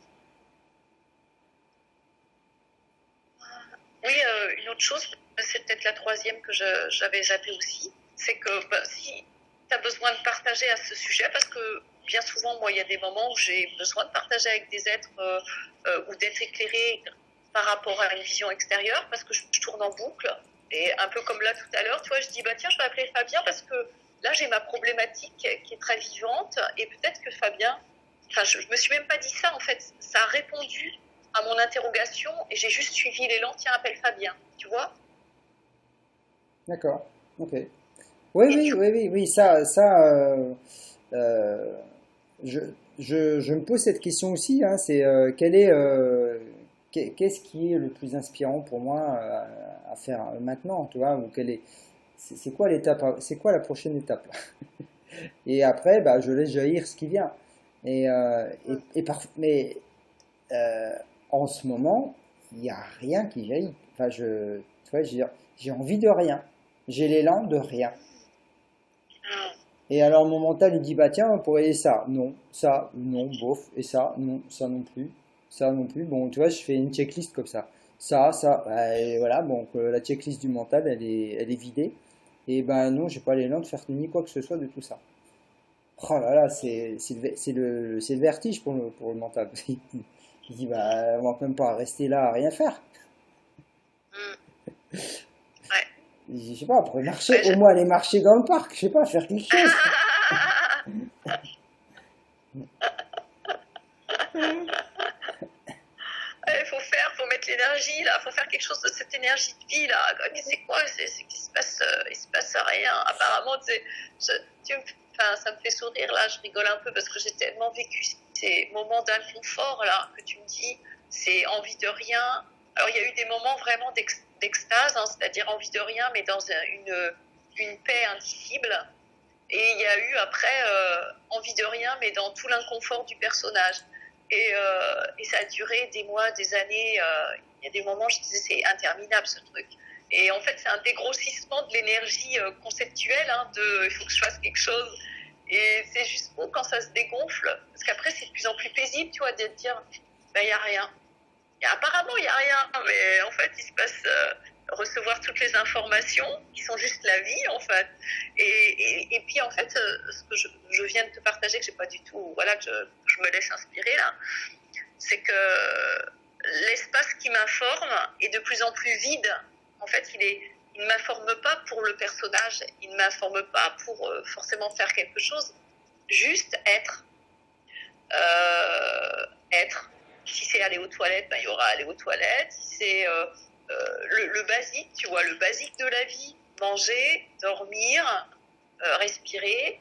oui, une autre chose, c'est peut-être la troisième que j'avais zappée aussi, c'est que bah, si tu as besoin de partager à ce sujet, parce que bien souvent, moi, il y a des moments où j'ai besoin de partager avec des êtres ou d'être éclairée par rapport à une vision extérieure, parce que je tourne en boucle. Et un peu comme là tout à l'heure, tu vois, je dis, bah tiens, je vais appeler Fabien parce que là, j'ai ma problématique qui est très vivante et peut-être que Fabien, enfin, je me suis même pas dit ça en fait, ça a répondu à mon interrogation et j'ai juste suivi l'élan, tiens, appelle Fabien, tu vois. D'accord. Ok. Oui, Et oui, du oui, oui, oui, euh, je, je me pose cette question aussi, hein, c'est qu'est-ce qui est le plus inspirant pour moi à faire maintenant, tu vois, ou c'est quoi l'étape, c'est quoi la prochaine étape? Et après, bah, je laisse jaillir ce qui vient. Mais euh, en ce moment, il n'y a rien qui jaillit. Enfin, tu vois, j'ai envie de rien. J'ai l'élan de rien. Et alors mon mental il dit bah tiens on pourrait ça non bof et ça non ça non plus bon tu vois je fais une checklist comme ça Et voilà, donc la checklist du mental, elle est vidée. Et ben non, j'ai pas l'élan de faire ni quoi que ce soit de tout ça. Oh là là, c'est le vertige pour le mental. Il dit, bah, on va même pas rester là à rien faire. Mm. Ouais. Je sais pas, on pourrait marcher, Ouais, au moins aller marcher dans le parc, je sais pas, faire quelque chose. Il faut mettre l'énergie là, faut faire quelque chose de cette énergie de vie là. Mais c'est quoi? C'est qu'il se passe, il se passe rien. Apparemment, enfin, ça me fait sourire là. Je rigole un peu parce que j'ai tellement vécu ces moments d'inconfort là que tu me dis, c'est envie de rien. Alors il y a eu des moments vraiment d'extase, hein, c'est-à-dire envie de rien, mais dans une paix indicible. Et il y a eu après envie de rien, mais dans tout l'inconfort du personnage. Et ça a duré des mois, des années. Il y a des moments, je disais, c'est interminable ce truc. Et en fait, c'est un dégrossissement de l'énergie conceptuelle, hein, il faut que je fasse quelque chose. Et c'est juste beau quand ça se dégonfle, parce qu'après, c'est de plus en plus paisible, tu vois, de te dire, ben, il n'y a rien. Apparemment, il n'y a rien, mais en fait, il se passe recevoir toutes les informations qui sont juste la vie, en fait. Et puis, en fait, ce que je viens de te partager, que j'ai pas du tout, voilà, que je me laisse inspirer là, c'est que l'espace qui m'informe est de plus en plus vide. En fait, il ne m'informe pas pour le personnage, il ne m'informe pas pour forcément faire quelque chose, juste être. Être. Si c'est aller aux toilettes, ben, il y aura aller aux toilettes. Si c'est le basique, tu vois, le basique de la vie, manger, dormir, respirer.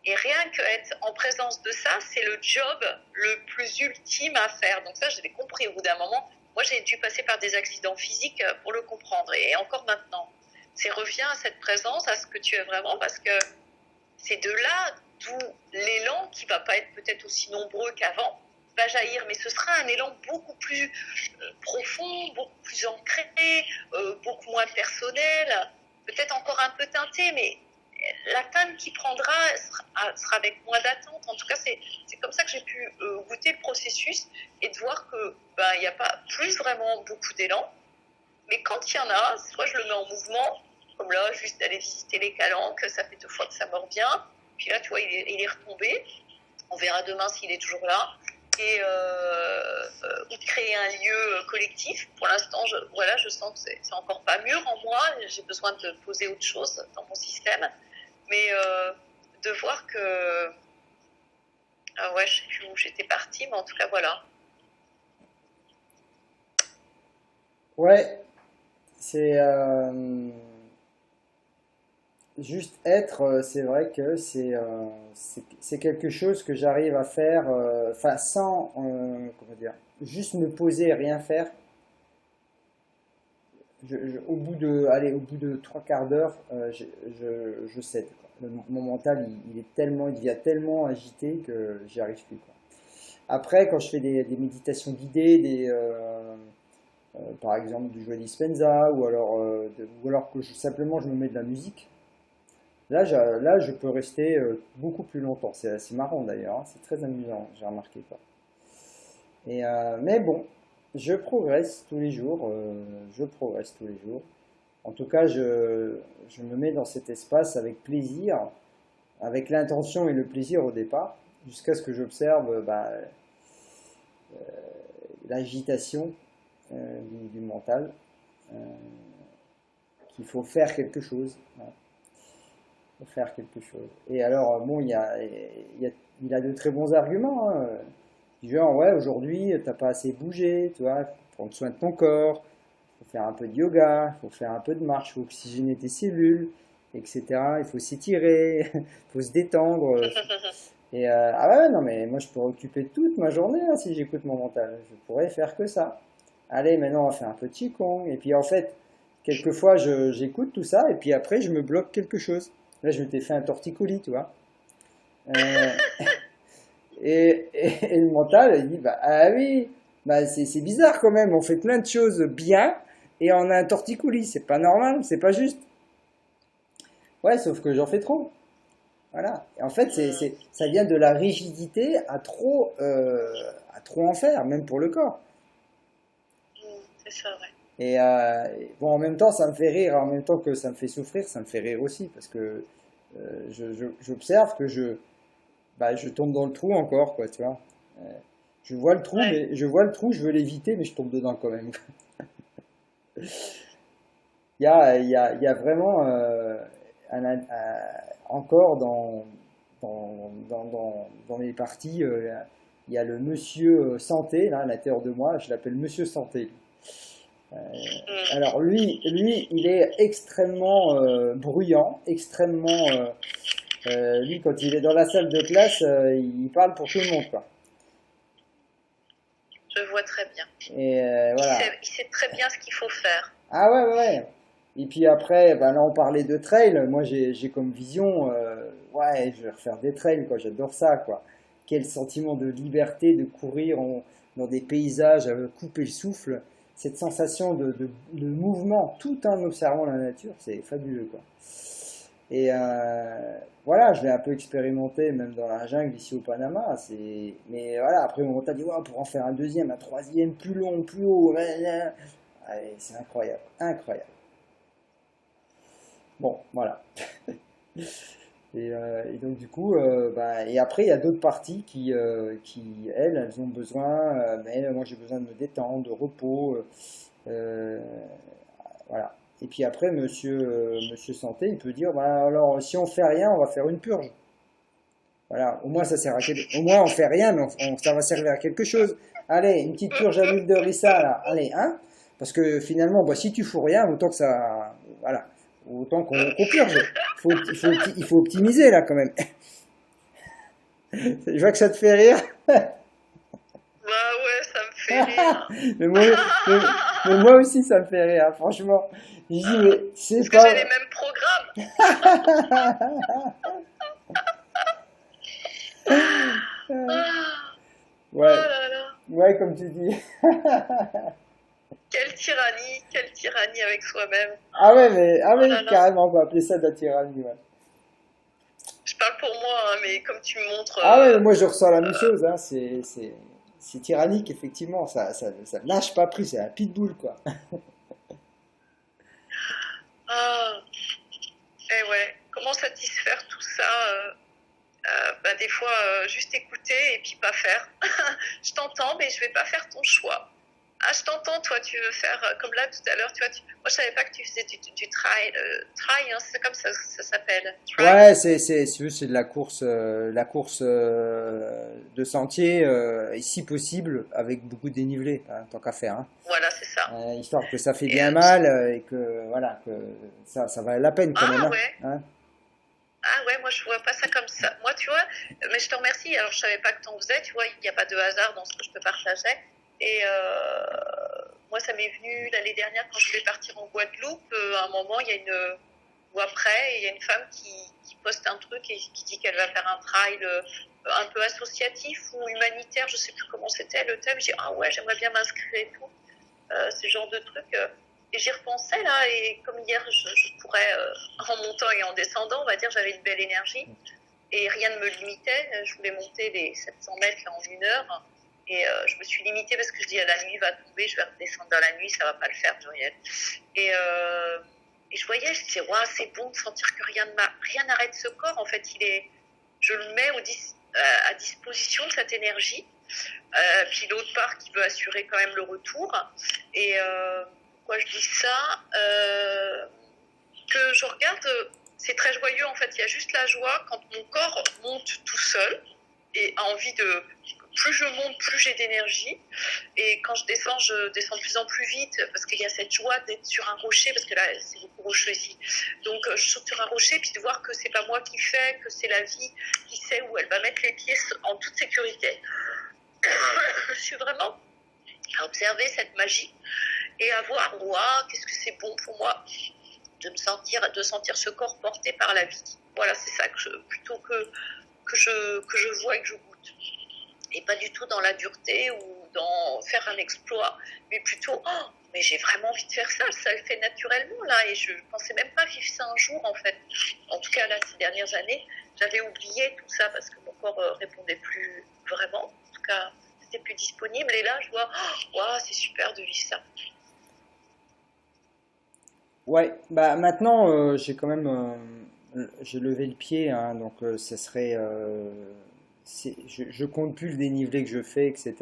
Et rien qu'être en présence de ça, c'est le job le plus ultime à faire. Donc ça, je l'ai compris au bout d'un moment. Moi, j'ai dû passer par des accidents physiques pour le comprendre. Et encore maintenant, c'est reviens à cette présence, à ce que tu es vraiment, parce que c'est de là d'où l'élan, qui va pas être peut-être aussi nombreux qu'avant, va jaillir. Mais ce sera un élan beaucoup plus profond, beaucoup plus ancré, beaucoup moins personnel, peut-être encore un peu teinté, mais la teinte qui prendra sera avec moins d'attente. En tout cas, c'est comme ça que j'ai pu goûter le processus et de voir que il n'y a pas plus vraiment beaucoup d'élan. Mais quand il y en a, soit je le mets en mouvement, comme là, juste d'aller visiter les calanques, ça fait 2 fois que ça me revient. Puis là, tu vois, il est retombé. On verra demain s'il est toujours là. Et ou de créer un lieu collectif. Pour l'instant, je sens que c'est encore pas mûr en moi. J'ai besoin de poser autre chose dans mon système. Mais de voir que... ouais, je sais plus où j'étais partie, mais en tout cas, voilà. Ouais, c'est juste être, c'est vrai que c'est quelque chose que j'arrive à faire, enfin sans, comment dire, juste me poser et rien faire. Au bout de 3 quarts d'heure, je cède, quoi. Mon mental, il devient tellement agité que j'y arrive plus, quoi. Après, quand je fais des méditations guidées, par exemple du Joe Dispenza, ou alors que simplement je me mets de la musique, là, je peux rester beaucoup plus longtemps. C'est assez marrant d'ailleurs, hein. C'est très amusant, j'ai remarqué, quoi. Mais bon, je progresse tous les jours. Je progresse tous les jours. En tout cas, je me mets dans cet espace avec plaisir, avec l'intention et le plaisir au départ, jusqu'à ce que j'observe l'agitation du mental, euh, qu'il faut faire quelque chose, hein. Il faut faire quelque chose. Et alors, bon, il a de très bons arguments, hein. Du genre, ouais, aujourd'hui, t'as pas assez bougé, tu vois, prendre soin de ton corps, il faut faire un peu de yoga, il faut faire un peu de marche, il faut oxygéner tes cellules, etc. Il faut s'étirer, il faut se détendre. Ah ouais, non, mais moi je pourrais occuper toute ma journée, hein, si j'écoute mon mental. Je pourrais faire que ça. Allez, maintenant on va faire un peu de Qigong. Et puis en fait, quelquefois j'écoute tout ça, et puis après je me bloque quelque chose. Là, je m'étais fait un torticolis, tu vois. Euh, et le mental, il dit, bah, ah oui, bah, c'est bizarre quand même, on fait plein de choses bien, et on a un torticolis, c'est pas normal, c'est pas juste. Ouais, sauf que j'en fais trop. Voilà. Et en fait, ça vient de la rigidité à trop en faire, même pour le corps. C'est ça, ouais. Bon, en même temps, ça me fait rire, en même temps que ça me fait souffrir, ça me fait rire aussi, parce que j'observe que je tombe dans le trou encore, quoi, tu vois. Euh, je vois le trou, Ouais. mais je vois le trou, je veux l'éviter, mais je tombe dedans quand même. Il y a vraiment encore dans les parties, il y a le monsieur santé, là, à l'intérieur de moi, je l'appelle monsieur santé. Mm. Alors lui, il est extrêmement bruyant, extrêmement. Lui, quand il est dans la salle de classe, il parle pour tout le monde, quoi. Je vois très bien. Voilà. Il sait très bien ce qu'il faut faire. Ah ouais, ouais, ouais. Et puis après, ben là, on parlait de trail. Moi, j'ai comme vision, ouais, je vais refaire des trails, quoi. J'adore ça, quoi. Quel sentiment de liberté de courir dans des paysages, couper le souffle. Cette sensation de mouvement, tout en observant la nature, c'est fabuleux, quoi. Voilà, je l'ai un peu expérimenté, même dans la jungle ici au Panama. Mais voilà, après, on t'a dit, ouais, pour en faire un deuxième, un troisième, plus long, plus haut. Allez, c'est incroyable, incroyable. Bon, voilà. Et donc du coup, bah, et après il y a d'autres parties elles ont besoin, mais moi j'ai besoin de me détendre, de repos, euh, voilà. Et puis après, monsieur Santé, il peut dire, bah, alors si on fait rien, on va faire une purge. Voilà, au moins ça sert au moins on fait rien, mais ça va servir à quelque chose. Allez, une petite purge à l'huile de ricin là, allez, hein? Parce que finalement, bah, si tu fous rien, autant que ça, voilà, autant qu'on purge. Il faut optimiser là quand même. Je vois que ça te fait rire. Bah ouais, ça me fait rire. mais, moi, mais, mais moi aussi ça me fait rire, hein, franchement. Je dis, mais c'est Parce que j'ai les pas. mêmes programmes. Ah, oh Ouais, là là. ouais, comme tu dis. Quelle tyrannie avec soi-même. Ah Oh ouais, là là. carrément, on peut appeler ça de la tyrannie, ouais. Je parle pour moi, hein, mais comme tu me montres, Ah ouais, moi je ressens la même chose, hein. C'est tyrannique, effectivement. Ça lâche pas pris, c'est un pitbull, quoi. ah, et ouais, comment satisfaire tout ça bah, des fois, juste écouter et puis pas faire. Je t'entends, mais je vais pas faire ton choix. Ah, je t'entends, toi, tu veux faire comme là tout à l'heure, tu vois. Moi, je savais pas que tu faisais du trail, trail, hein, c'est comme ça s'appelle, trail. Ouais, c'est de la course de sentier, et si possible, avec beaucoup de dénivelé, hein, tant qu'à faire, hein. Voilà, c'est ça. Histoire que ça fait Et, bien mal et que, voilà, que ça valait la peine quand même, ah hein, ouais, hein. ah ouais, moi je vois pas ça comme ça. Moi, tu vois, mais je te remercie. Alors, je savais pas que t'en faisais, tu vois, il n'y a pas de hasard dans ce que je te partageais. Et moi, ça m'est venu l'année dernière quand je voulais partir en Guadeloupe. À un moment, il y a ou après, il y a une femme qui poste un truc et qui dit qu'elle va faire un trail un peu associatif ou humanitaire, je sais plus comment c'était le thème. J'ai dit, ah ouais, j'aimerais bien m'inscrire et tout. Ce genre de truc. Et j'y repensais là, et comme hier, je pourrais, en montant et en descendant, on va dire, j'avais une belle énergie, et rien ne me limitait. Je voulais monter les 700 mètres là, en 1 heure, et je me suis limitée parce que je dis, la nuit va tomber, je vais redescendre dans la nuit, ça va pas le faire, Muriel. Et, et je voyais, je disais, waouh, c'est bon de sentir que rien n'arrête ce corps, en fait, je le mets à disposition de cette énergie. Puis l'autre part qui veut assurer quand même le retour. Et pourquoi je dis ça que je regarde, c'est très joyeux en fait. Il y a juste la joie quand mon corps monte tout seul et a envie de. Plus je monte, plus j'ai d'énergie. Et quand je descends de plus en plus vite parce qu'il y a cette joie d'être sur un rocher, parce que là, c'est beaucoup rocheux ici. Donc, je saute sur un rocher, puis de voir que c'est pas moi qui fais, que c'est la vie qui sait où elle va mettre les pieds en toute sécurité. Je suis vraiment à observer cette magie et à voir, waouh, qu'est-ce que c'est bon pour moi de sentir ce corps porté par la vie. Voilà, c'est ça plutôt que je vois et que je goûte. Et pas du tout dans la dureté ou dans faire un exploit, mais plutôt, oh, mais j'ai vraiment envie de faire ça, ça le fait naturellement là, et je pensais même pas vivre ça un jour en fait. En tout cas là, ces dernières années, j'avais oublié tout ça parce que mon corps répondait plus vraiment, en tout cas, c'était plus disponible, et là je vois, oh, wow, c'est super de vivre ça. Ouais, bah maintenant j'ai quand même j'ai levé le pied, hein, donc ça serait je compte plus le dénivelé que je fais, etc.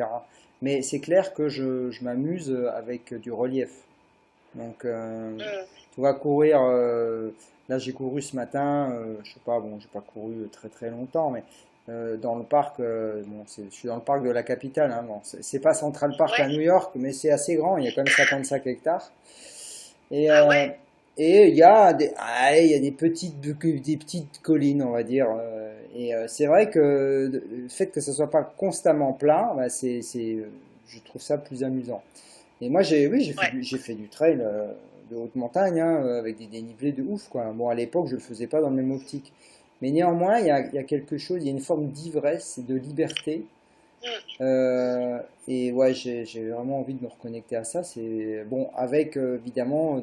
Mais c'est clair que je m'amuse avec du relief. Donc Mm. tu vas courir. Là j'ai couru ce matin. Je sais pas, bon j'ai pas couru très très longtemps, mais dans le parc. Bon, je suis dans le parc de la capitale. Hein, bon, c'est pas Central Park à Ouais. New York, mais c'est assez grand. Il y a quand même 55 hectares. Et, Ah euh, ouais. et il y a des petites collines, on va dire. C'est vrai que le fait que ça soit pas constamment plat, bah, je trouve ça plus amusant. Et moi, oui, Ouais. j'ai fait du trail de haute montagne, hein, avec des dénivelés de ouf, quoi. Bon, à l'époque, je le faisais pas dans le même optique. Mais néanmoins, il y a quelque chose, il y a une forme d'ivresse et de liberté. Mm. Mm. Et ouais, j'ai vraiment envie de me reconnecter à ça. C'est bon, avec évidemment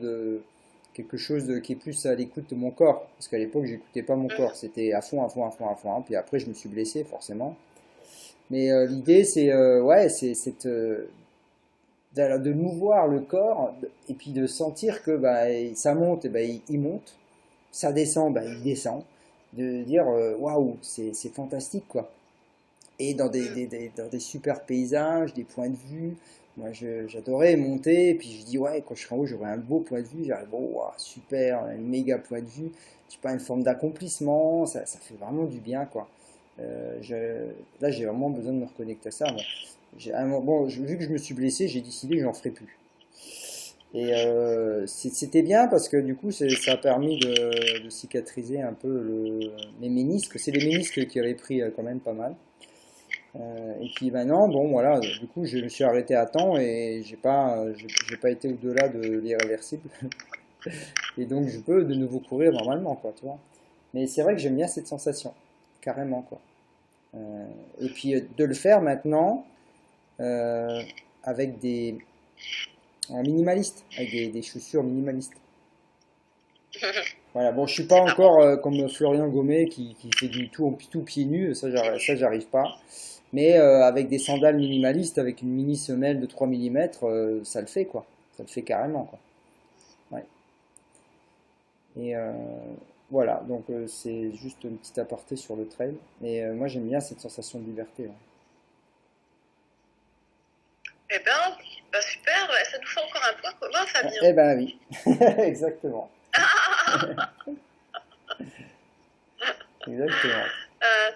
quelque chose qui est plus à l'écoute de mon corps. Parce qu'à l'époque, j'écoutais pas mon corps. Mm. C'était à fond, à fond, à fond, à fond, hein. Puis après, je me suis blessé, forcément. Mais l'idée, c'est ouais, de mouvoir le corps et puis de sentir que bah, ça monte, et bah, il monte. Ça descend, bah, il descend. De dire waouh, c'est fantastique, quoi. Et Mm. dans des super paysages, des points de vue. Moi, j'adorais monter, et puis je dis, ouais, quand je serai en haut, j'aurai un beau point de vue. J'arrive, bon, ouah, super, un méga point de vue. Je sais pas, une forme d'accomplissement, ça fait vraiment du bien, quoi. Là, j'ai vraiment besoin de me reconnecter à ça. Bon, vu que je me suis blessé, j'ai décidé que j'en ferai plus. Et c'était bien parce que du coup, ça a permis de cicatriser un peu les ménisques. C'est les ménisques qui avaient pris quand même pas mal. Et puis maintenant, bon voilà, du coup je me suis arrêté à temps et j'ai pas été au-delà de l'irréversible. Et donc je peux de nouveau courir normalement, quoi, tu vois. Mais c'est vrai que j'aime bien cette sensation, carrément, quoi. Et puis de le faire maintenant euh, avec en minimaliste, avec des chaussures minimalistes. Voilà, bon, je suis pas C'est marrant. encore comme Florian Gommet qui fait du tout pieds nus, ça j'arrive pas. Mais avec des sandales minimalistes, avec une mini semelle de 3 mm, ça le fait, quoi. Ça le fait carrément, quoi. Ouais. Et voilà, donc c'est juste une petite aparté sur le trail. Et moi j'aime bien cette sensation de liberté, ouais. Eh ben, bah super, ouais, ça nous fait encore un point commun, Fabien. Eh ben oui, exactement. Exactement. Euh,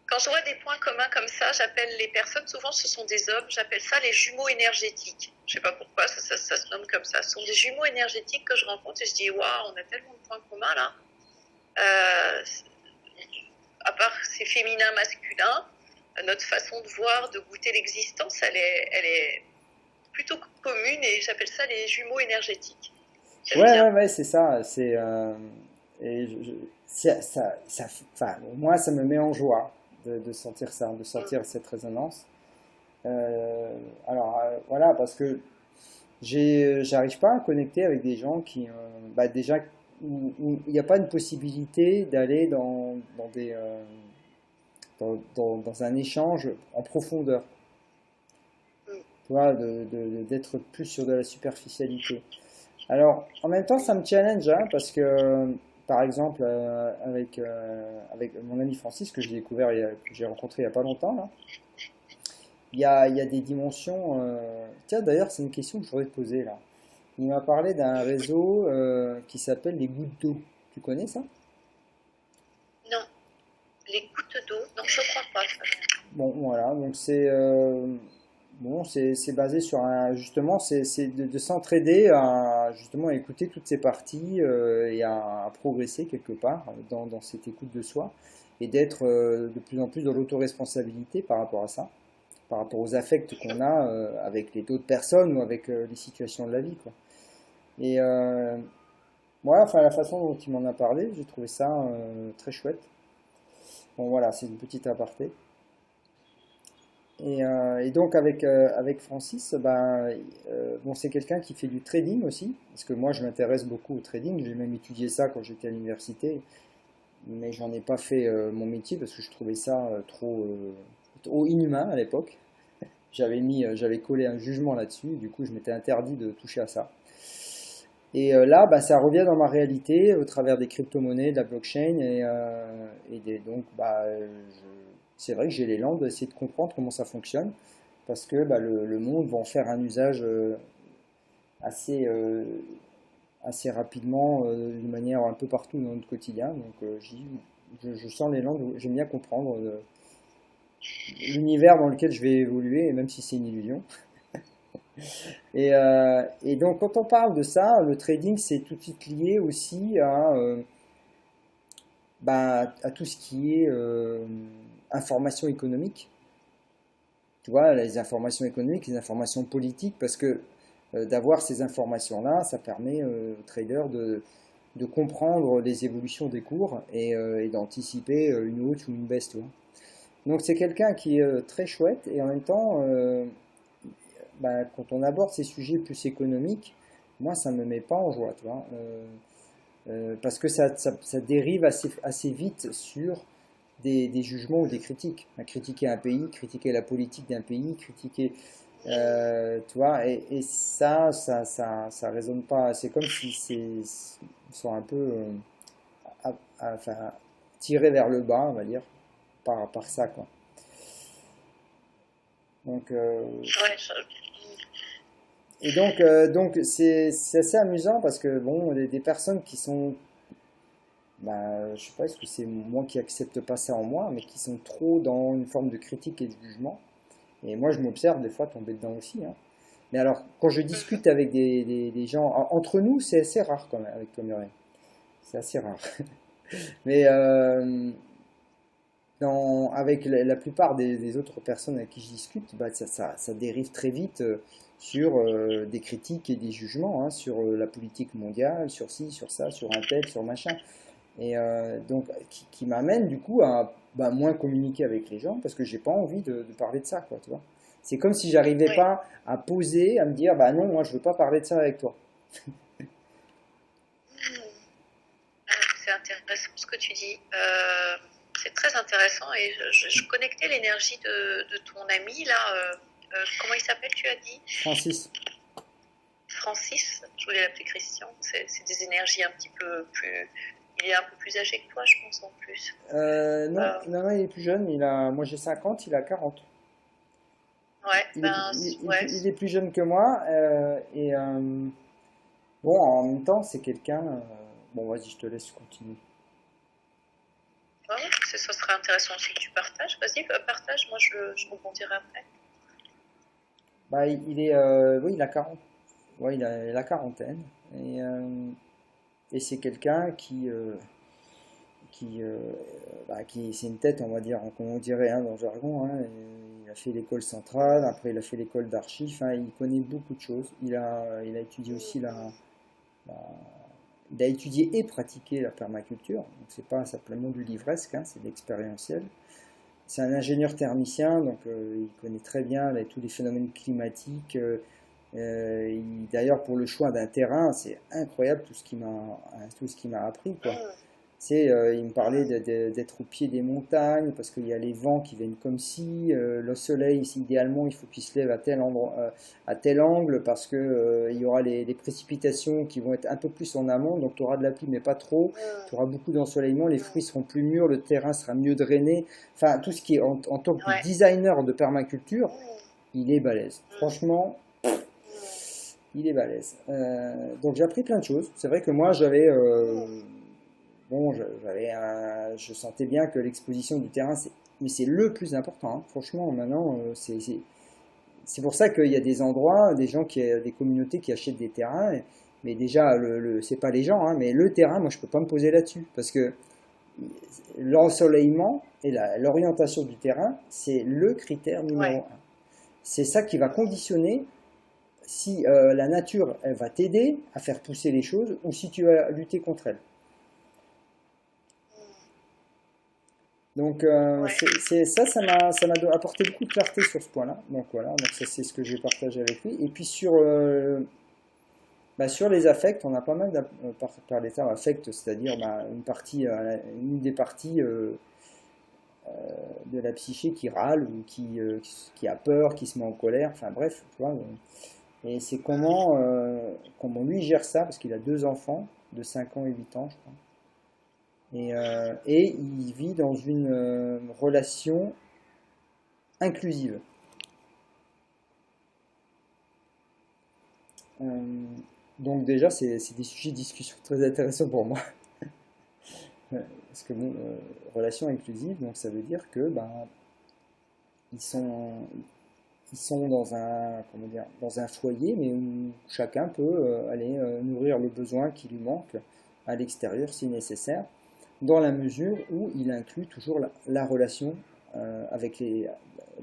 Quand je vois des points communs comme ça, j'appelle les personnes, souvent ce sont des hommes, j'appelle ça les jumeaux énergétiques. Je sais pas pourquoi, ça se nomme comme ça. Ce sont des jumeaux énergétiques que je rencontre et je dis, waouh, on a tellement de points communs là. Euh, à part c'est féminin, masculin, notre façon de voir, de goûter l'existence, elle est plutôt commune et j'appelle ça les jumeaux énergétiques. J'aime Ouais, bien. ouais, ouais, c'est ça. Et enfin, moi, ça me met en joie de sentir ça, de sentir cette résonance. Voilà, parce que j'arrive pas à connecter avec des gens bah, déjà, où il n'y a pas une possibilité d'aller dans un échange en profondeur. Tu vois, d'être plus sur de la superficialité. Alors, en même temps, ça me challenge, hein, parce que, par exemple, avec mon ami Francis, que j'ai découvert, que j'ai rencontré il n'y a pas longtemps, là, il y a des dimensions. Tiens, d'ailleurs, c'est une question que je voudrais te poser, là. Il m'a parlé d'un réseau qui s'appelle les gouttes d'eau. Tu connais ça? Non, les gouttes d'eau, non, je crois pas. Ça. Bon, voilà, donc bon, c'est basé sur justement, c'est de s'entraider à justement écouter toutes ces parties et à progresser quelque part dans cette écoute de soi et d'être de plus en plus dans l'autoresponsabilité par rapport à ça, par rapport aux affects qu'on a avec les d'autres personnes ou avec les situations de la vie, quoi. Et voilà, enfin la façon dont il m'en a parlé, j'ai trouvé ça très chouette. Bon voilà, c'est une petite aparté. Et donc avec Francis, bon, c'est quelqu'un qui fait du trading aussi, parce que moi je m'intéresse beaucoup au trading, j'ai même étudié ça quand j'étais à l'université, mais j'en ai pas fait mon métier parce que je trouvais ça trop inhumain à l'époque. J'avais collé un jugement là-dessus, et du coup je m'étais interdit de toucher à ça. Et là, bah, ça revient dans ma réalité au travers des crypto-monnaies, de la blockchain. Donc, bah, c'est vrai que j'ai l'élan d'essayer de comprendre comment ça fonctionne. Parce que bah, le monde va en faire un usage assez, assez rapidement, d'une manière un peu partout dans notre quotidien. Donc, je sens l'élan, j'aime bien comprendre l'univers dans lequel je vais évoluer, et même si c'est une illusion. Et donc, quand on parle de ça, le trading, c'est tout de suite lié aussi à tout ce qui est information économique. Tu vois, les informations économiques, les informations politiques, parce que d'avoir ces informations-là, ça permet aux traders de comprendre les évolutions des cours et d'anticiper une hausse ou une baisse, tu vois. Donc c'est quelqu'un qui est très chouette et en même temps, bah, quand on aborde ces sujets plus économiques, moi ça me met pas en joie, tu vois. Parce que ça dérive assez vite sur des jugements ou des critiques. Critiquer un pays, critiquer la politique d'un pays, critiquer, tu vois, et ça résonne pas. C'est comme si ils sont un peu enfin, tirés vers le bas, on va dire, par ça, quoi. Donc, Ouais, donc c'est assez amusant parce que, bon, des personnes qui sont, bah, je sais pas, est-ce que c'est moi qui accepte pas ça en moi, mais qui sont trop dans une forme de critique et de jugement. Et moi, je m'observe des fois tomber dedans aussi, hein. Mais alors, quand je discute avec des gens, entre nous, c'est assez rare quand même, avec toi, Muriel. C'est assez rare. Mais avec la plupart des autres personnes avec qui je discute, bah, ça dérive très vite sur des critiques et des jugements, hein, sur la politique mondiale, sur ci, sur ça, sur un tel, sur machin. Et donc, qui m'amène du coup à bah, moins communiquer avec les gens parce que j'ai pas envie de parler de ça, quoi, tu vois. C'est comme si j'arrivais ouais. pas à poser, à me dire, bah non, moi je veux pas parler de ça avec toi. C'est intéressant ce que tu dis. C'est très intéressant et je connectais l'énergie de ton ami là. Comment il s'appelle, tu as dit? Francis. Francis. Je voulais l'appeler Christian. C'est des énergies un petit peu plus. Il est un peu plus âgé que toi, je pense en plus. Non, Euh, non, non, il est plus jeune, moi j'ai 50, il a 40. ouais, Il est, ben ouais. il est plus jeune que moi, bon, en même temps, c'est quelqu'un. Bon, vas-y, je te laisse continuer. Ouais, ouais, ça serait intéressant aussi que tu partages. Vas-y, partage. Moi, je rebondirai après. Bah, oui, il a 40. Ouais, il a la quarantaine. Et, euh, et c'est quelqu'un qui, c'est une tête, on va dire, comme on dirait hein, dans le jargon, hein. Il a fait l'école centrale, après il a fait l'école d'archi. Enfin, il connaît beaucoup de choses. Il a étudié aussi la- il a étudié et pratiqué la permaculture. Donc c'est pas simplement du livresque, hein, c'est de l'expérientiel. C'est un ingénieur thermicien, donc il connaît très bien tous les phénomènes climatiques. D'ailleurs, pour le choix d'un terrain, c'est incroyable tout ce qu'il m'a appris, quoi. C'est, il me parlait d'être au pied des montagnes parce qu'il y a les vents qui viennent comme si, le soleil, idéalement, il faut qu'il se lève à tel endroit, à tel angle parce que il y aura les précipitations qui vont être un peu plus en amont, donc tu auras de la pluie mais pas trop, tu auras beaucoup d'ensoleillement, les fruits seront plus mûrs, le terrain sera mieux drainé. Enfin, tout ce qui est en tant que Ouais. designer de permaculture, il est balèze. Franchement, il est balèze. Donc j'ai appris plein de choses. C'est vrai que moi j'avais bon, je sentais bien que l'exposition du terrain, mais c'est le plus important, hein. Franchement, maintenant, c'est pour ça qu'il y a des endroits, des communautés qui achètent des terrains. Mais déjà, c'est pas les gens, hein, mais le terrain, moi, je peux pas me poser là-dessus parce que l'ensoleillement et l'orientation du terrain, c'est le critère numéro Ouais. un. C'est ça qui va conditionner si la nature, elle va t'aider à faire pousser les choses ou si tu vas lutter contre elle. Donc Ouais. ça m'a apporté beaucoup de clarté sur ce point-là. Donc voilà, donc ça c'est ce que j'ai partagé avec lui. Et puis bah, sur les affects, on a pas mal parlé de ça, affect, c'est-à-dire bah, une des parties de la psyché qui râle ou qui a peur, qui se met en colère. Enfin bref, tu vois. Et c'est comment lui gère ça, parce qu'il a deux enfants de 5 ans et 8 ans, je crois. Et il vit dans une relation inclusive. Euh, donc déjà, c'est des sujets de discussion très intéressants pour moi. Parce que bon, relation inclusive, donc ça veut dire que ben, ils sont, ils sont dans un, comment dire, dans un foyer, mais où chacun peut aller nourrir le besoin qui lui manque à l'extérieur si nécessaire, dans la mesure où il inclut toujours la relation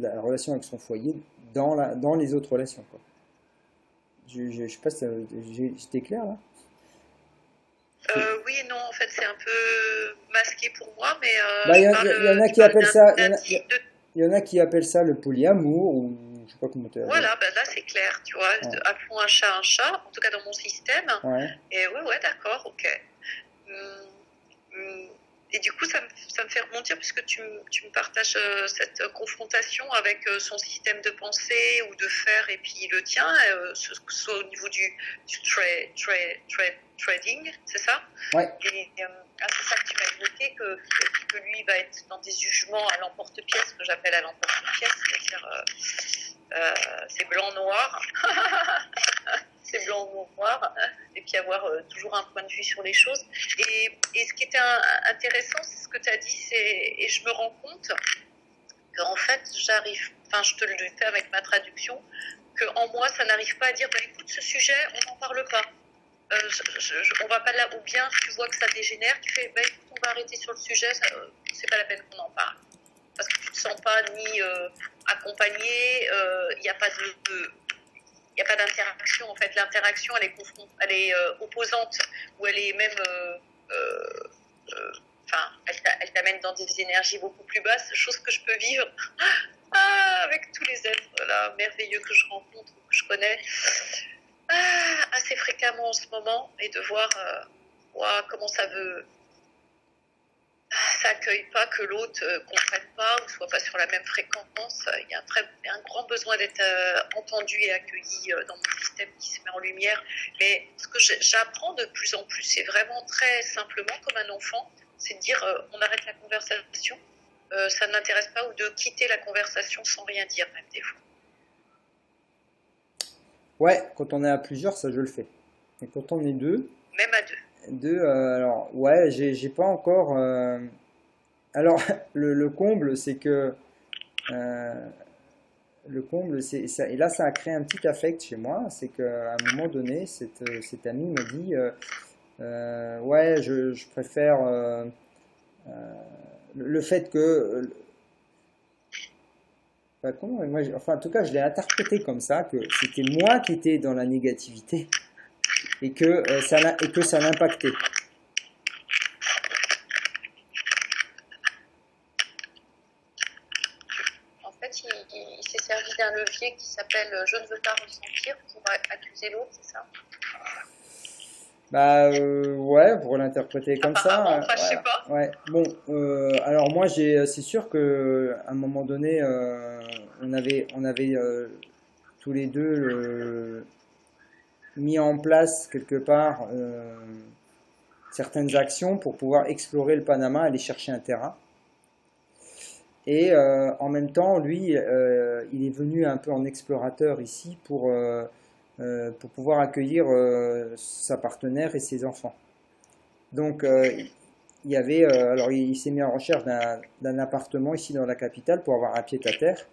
la relation avec son foyer dans les autres relations, quoi. Je sais pas si j'étais clair là. Oui et non, en fait, c'est un peu masqué pour moi, mais Bah, y en a tu qui parles appellent ça, d'un type de... il y en a qui appellent ça le polyamour, ou je sais pas comment tu Voilà, ben là, c'est clair, tu vois. ouais, Appelons un chat, en tout cas dans mon système. ouais, Et ouais, d'accord, ok. Hum, hum. Et du coup, ça me fait rebondir puisque tu me partages cette confrontation avec son système de pensée ou de faire et puis le tien, que ce soit au niveau du trading, c'est ça? ouais, Et c'est ça que tu m'as évoqué, que lui va être dans des jugements à l'emporte-pièce, que j'appelle à l'emporte-pièce, c'est-à-dire c'est blanc-noir, c'est blanc-noir, et puis avoir toujours un point de vue sur les choses. Et ce qui était intéressant, c'est ce que tu as dit, et je me rends compte qu'en fait, je te le fais avec ma traduction, qu'en moi, ça n'arrive pas à dire, bah, écoute, ce sujet, on n'en parle pas. On va pas là, ou bien tu vois que ça dégénère, tu fais, bah, écoute, on va arrêter sur le sujet, c'est pas la peine qu'on en parle. Parce que tu te sens pas ni accompagné, il n'y a pas il n'y a pas d'interaction. En fait, l'interaction, elle est opposante, ou elle est même, elle t'amène dans des énergies beaucoup plus basses, chose que je peux vivre avec tous les êtres là, merveilleux que je rencontre, que je connais, assez fréquemment en ce moment, et de voir comment ça accueille pas que l'autre comprenne pas ou soit pas sur la même fréquence. Il y a un grand besoin d'être entendu et accueilli dans mon système qui se met en lumière. Mais ce que j'apprends de plus en plus, c'est vraiment très simplement comme un enfant, c'est de dire on arrête la conversation, ça ne m'intéresse pas, ou de quitter la conversation sans rien dire même des fois. ouais. Quand on est à plusieurs, ça je le fais. Et quand on est Même à deux. alors ouais, j'ai pas encore. Alors le comble, c'est que euh, le comble, c'est ça. Et là, ça a créé un petit affect chez moi. C'est qu'à un moment donné, cette amie m'a dit, ouais, je préfère euh, le fait que enfin, enfin, en tout cas, je l'ai interprété comme ça, que c'était moi qui étais dans la négativité et que ça l'impactait. En fait, il s'est servi d'un levier qui s'appelle je ne veux pas ressentir pour accuser l'autre, c'est ça? Bah ouais, pour l'interpréter comme Apparemment, ça, enfin, je sais pas. ouais, ouais. Bon, alors moi c'est sûr que à un moment donné, on avait tous les deux mis en place quelque part certaines actions pour pouvoir explorer le Panama, aller chercher un terrain. Et en même temps, lui, il est venu un peu en explorateur ici pour pouvoir accueillir sa partenaire et ses enfants. Donc, il y avait, alors il s'est mis en recherche d'un appartement ici dans la capitale pour avoir un pied à terre,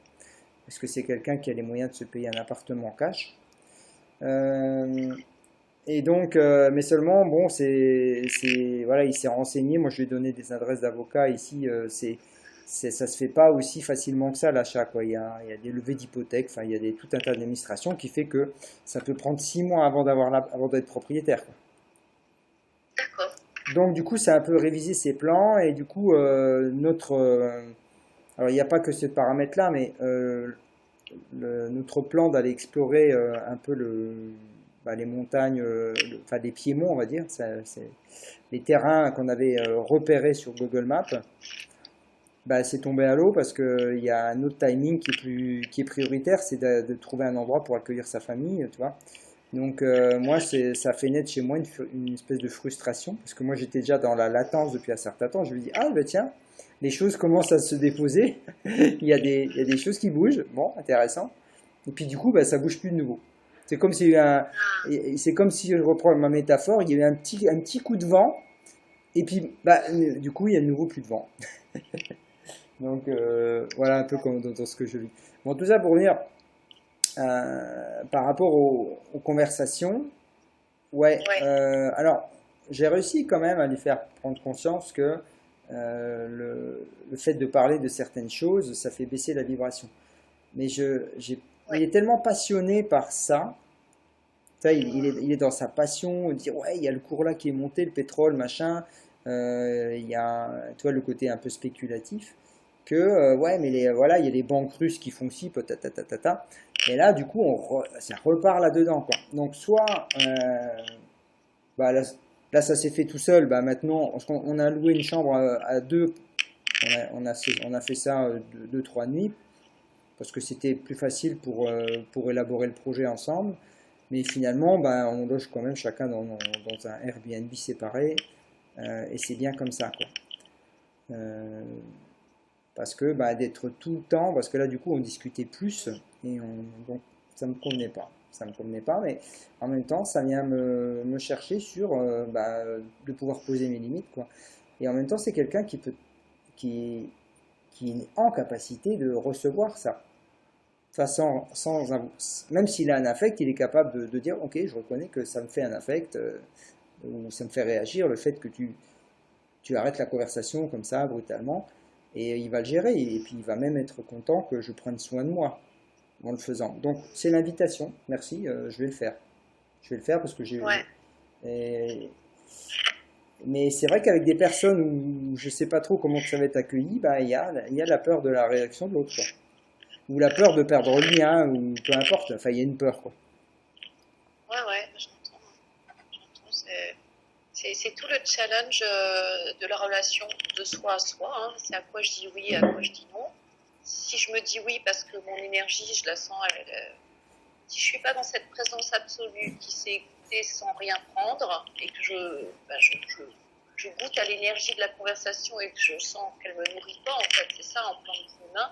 parce que c'est quelqu'un qui a les moyens de se payer un appartement en cash. Euh, et donc, mais seulement, bon, voilà, il s'est renseigné. Moi, je lui ai donné des adresses d'avocats ici. Ça se fait pas aussi facilement que ça, l'achat, quoi. Il y a des levées d'hypothèque, enfin, il y a tout un tas d'administrations qui fait que ça peut prendre 6 mois avant d'être propriétaire, quoi. D'accord. Donc, du coup, ça a un peu révisé ses plans et du coup, alors, il n'y a pas que ce paramètre-là, mais notre plan d'aller explorer un peu les montagnes, enfin les piémonts, on va dire, c'est les terrains qu'on avait repérés sur Google Maps. bah, c'est tombé à l'eau parce qu'il y a un autre timing qui est prioritaire, c'est de trouver un endroit pour accueillir sa famille, tu vois. Donc moi, ça fait naître chez moi une espèce de frustration, parce que moi j'étais déjà dans la latence depuis un certain temps. Je me dis, ah ben tiens, les choses commencent à se déposer, il y a des choses qui bougent, bon, intéressant. Et puis du coup, bah, ça bouge plus de nouveau. C'est comme si, c'est comme si, je reprends ma métaphore, il y avait un petit coup de vent, et puis bah, du coup, il y a de nouveau plus de vent. Donc voilà un peu comme dans ce que je vis. Bon, tout ça pour dire, par rapport aux conversations, ouais, Ouais, alors j'ai réussi quand même à lui faire prendre conscience que le fait de parler de certaines choses, ça fait baisser la vibration. Mais il ouais. est tellement passionné par ça. Tu vois, il est dans sa passion, il dit ouais, il y a le cours là qui est monté, le pétrole, machin. Il y a, tu vois, le côté un peu spéculatif. Que ouais, mais voilà, il y a les banques russes qui font ci, ta. Et là, du coup, ça repart là-dedans, quoi. Donc, soit, bah, là, ça s'est fait tout seul. Bah, maintenant, parce qu'on on a loué une chambre à deux. On a fait ça deux, trois nuits parce que c'était plus facile pour élaborer le projet ensemble. Mais finalement, bah, on loge quand même chacun dans un Airbnb séparé. Et c'est bien comme ça, quoi. Euh, Parce que bah, d'être tout le temps, parce que là du coup on discutait plus donc ça me convenait pas. Ça me convenait pas, mais en même temps ça vient me chercher sur bah, de pouvoir poser mes limites, quoi. Et en même temps c'est quelqu'un qui, qui est en capacité de recevoir ça. Enfin, même s'il a un affect, il est capable de dire ok, je reconnais que ça me fait un affect ou ça me fait réagir le fait que tu arrêtes la conversation comme ça brutalement. Et il va le gérer, et puis il va même être content que je prenne soin de moi en le faisant. Donc c'est l'invitation, merci, je vais le faire. Je vais le faire parce que Ouais. et- Mais c'est vrai qu'avec des personnes où je ne sais pas trop comment ça va être accueilli, bah, il y a la peur de la réaction de l'autre, quoi. Ou la peur de perdre le lien, ou peu importe, enfin il y a une peur, quoi. Ouais, ouais, j'entends. J'entends. C'est tout le challenge de la relation de soi à soi, hein. C'est à quoi je dis oui, à quoi je dis non. Si je me dis oui parce que mon énergie, je la sens, si je suis pas dans cette présence absolue qui sait écouter sans rien prendre et que bah, je goûte à l'énergie de la conversation et que je sens qu'elle me nourrit pas, en fait, c'est ça en plan de vue humain,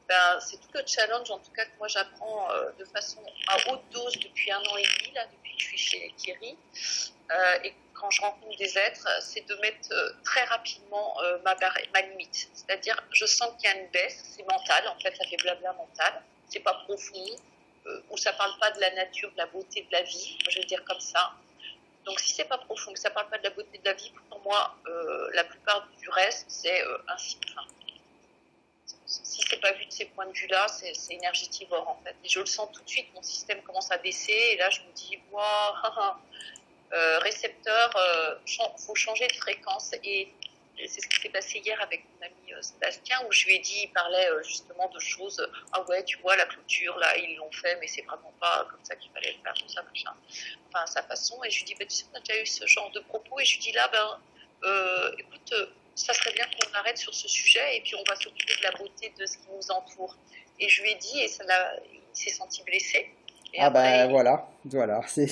ben, c'est tout le challenge, en tout cas, que moi j'apprends de façon à haute dose depuis 1 an et demi, là, depuis que je suis chez Thierry. Et quand je rencontre des êtres, c'est de mettre très rapidement ma limite. C'est-à-dire, je sens qu'il y a une baisse, c'est mental, en fait, ça fait blabla mental, c'est pas profond, ou ça parle pas de la nature, de la beauté de la vie, je vais dire comme ça. Donc, si c'est pas profond, que ça parle pas de la beauté de la vie, pour moi, la plupart du reste, c'est ainsi. Enfin, si c'est pas vu de ces points de vue-là, c'est énergétivore en fait. Et je le sens tout de suite, mon système commence à baisser, et là je me dis, waouh, récepteur, faut changer de fréquence. Et c'est ce qui s'est passé hier avec mon ami Sébastien, où je lui ai dit, il parlait justement de choses, ah ouais, tu vois, la clôture, là, ils l'ont fait, mais c'est vraiment pas comme ça qu'il fallait le faire, tout ça, machin. Enfin, à sa façon. Et je lui dis, bah, tu sais, on a déjà eu ce genre de propos, et je lui dis là, ben, écoute, ça serait bien qu'on arrête sur ce sujet, et puis on va s'occuper de la beauté de ce qui nous entoure. Et je lui ai dit, et il s'est senti blessé. Et Ah bah après, voilà, voilà, c'est...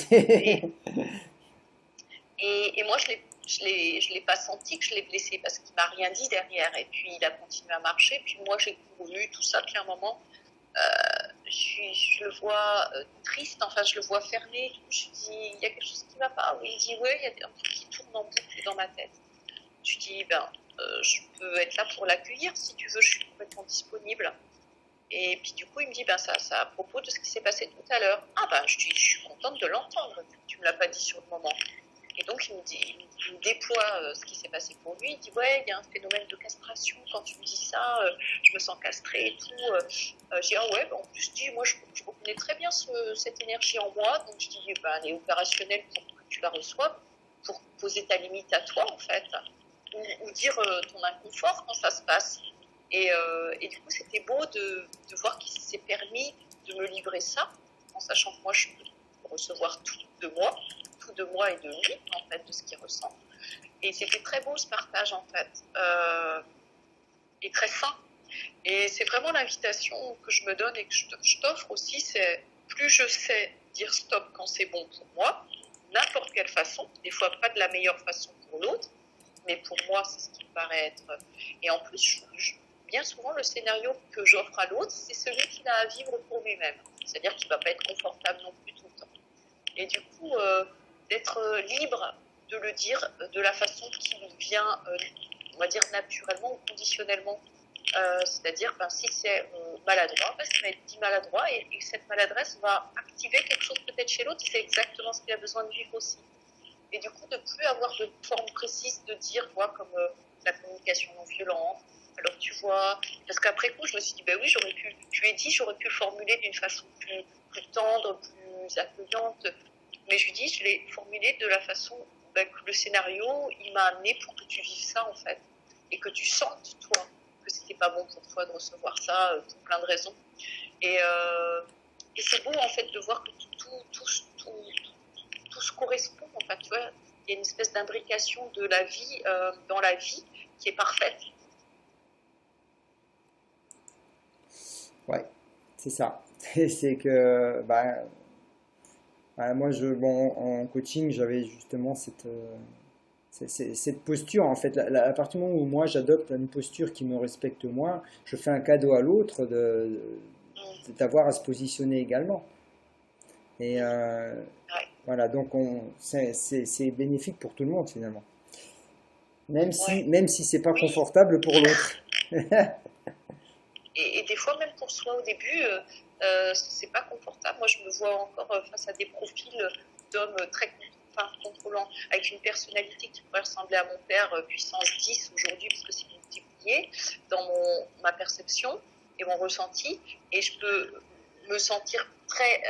et, et moi, je l'ai pas senti que je l'ai blessé parce qu'il m'a rien dit derrière. Et puis, il a continué à marcher. Puis moi, j'ai couru, tout ça. Puis à un moment, je le vois triste. Enfin, je le vois fermé. Je lui dis, il y a quelque chose qui va pas. Il dit, ouais, il y a un truc qui tourne en boucle dans ma tête. Je lui dis, ben, je peux être là pour l'accueillir si tu veux. Je suis complètement disponible. Et puis du coup, il me dit, ben ça à propos de ce qui s'est passé tout à l'heure. Ah ben, je suis contente de l'entendre. Tu me l'as pas dit sur le moment. Et donc, il me déploie ce qui s'est passé pour lui. Il dit, ouais, il y a un phénomène de castration. Quand tu me dis ça, je me sens castrée et tout. Je dis, ah ouais, bah, en plus, je dis, moi, je reconnais très bien cette énergie en moi. Donc, je dis, bah, elle est opérationnelle pour que tu la reçoives, pour poser ta limite à toi, en fait. Ou dire ton inconfort quand ça se passe. Et du coup, c'était beau de voir qu'il s'est permis de me livrer ça, en sachant que moi, je peux recevoir tout de moi et de lui, en fait, de ce qu'il ressent. Et c'était très beau ce partage, en fait. et très sain. Et c'est vraiment l'invitation que je me donne et que je t'offre aussi, c'est plus je sais dire stop quand c'est bon pour moi, n'importe quelle façon, des fois pas de la meilleure façon pour l'autre, mais pour moi c'est ce qui me paraît être. Et en plus, bien souvent le scénario que j'offre à l'autre, c'est celui qu'il a à vivre pour lui-même. C'est-à-dire qu'il ne va pas être confortable non plus tout le temps. Et du coup, d'être libre de le dire de la façon qui lui vient, on va dire naturellement ou conditionnellement. C'est-à-dire, si c'est maladroit, ça va être dit maladroit et cette maladresse va activer quelque chose peut-être chez l'autre, c'est exactement ce qu'il a besoin de vivre aussi. Et du coup, de plus avoir de forme précise de dire, comme la communication non violente. Alors tu vois, parce qu'après coup, je me suis dit, oui, je lui ai dit, j'aurais pu le formuler d'une façon plus tendre, plus accueillante, mais je l'ai formulé de la façon que le scénario, il m'a amené pour que tu vives ça en fait, et que tu sentes toi que c'était pas bon pour toi de recevoir ça pour plein de raisons. Et c'est beau en fait de voir que tout se correspond en fait, tu vois. Il y a une espèce d'imbrication de la vie dans la vie qui est parfaite. Ouais, c'est ça. C'est que moi, en coaching, j'avais justement cette posture. En fait, à partir du moment où moi j'adopte une posture qui me respecte moi, je fais un cadeau à l'autre d'avoir à se positionner également. Et voilà, donc c'est bénéfique pour tout le monde finalement. Même si c'est pas confortable pour l'autre. Et des fois, même pour soi au début, c'est pas confortable. Moi, je me vois encore face à des profils d'hommes très contrôlants, avec une personnalité qui pourrait ressembler à mon père, puissance 10 aujourd'hui, parce que c'est multiplié dans ma perception et mon ressenti. Et je peux me sentir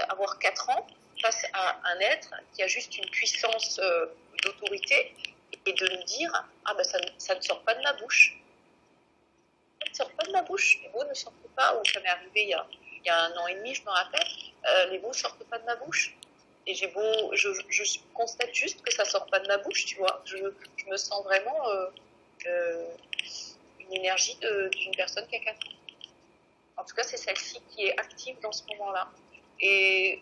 avoir 4 ans face à un être qui a juste une puissance d'autorité et de me dire ça ne sort pas de ma bouche. Ça ne sort pas de ma bouche. Les mots ne sortent pas, ou ça m'est arrivé il y a 1 an et demi, je me rappelle, les mots ne sortent pas de ma bouche. Et je constate juste que ça ne sort pas de ma bouche, tu vois. Je me sens vraiment une énergie d'une personne qui a 4 ans. En tout cas, c'est celle-ci qui est active dans ce moment-là. Et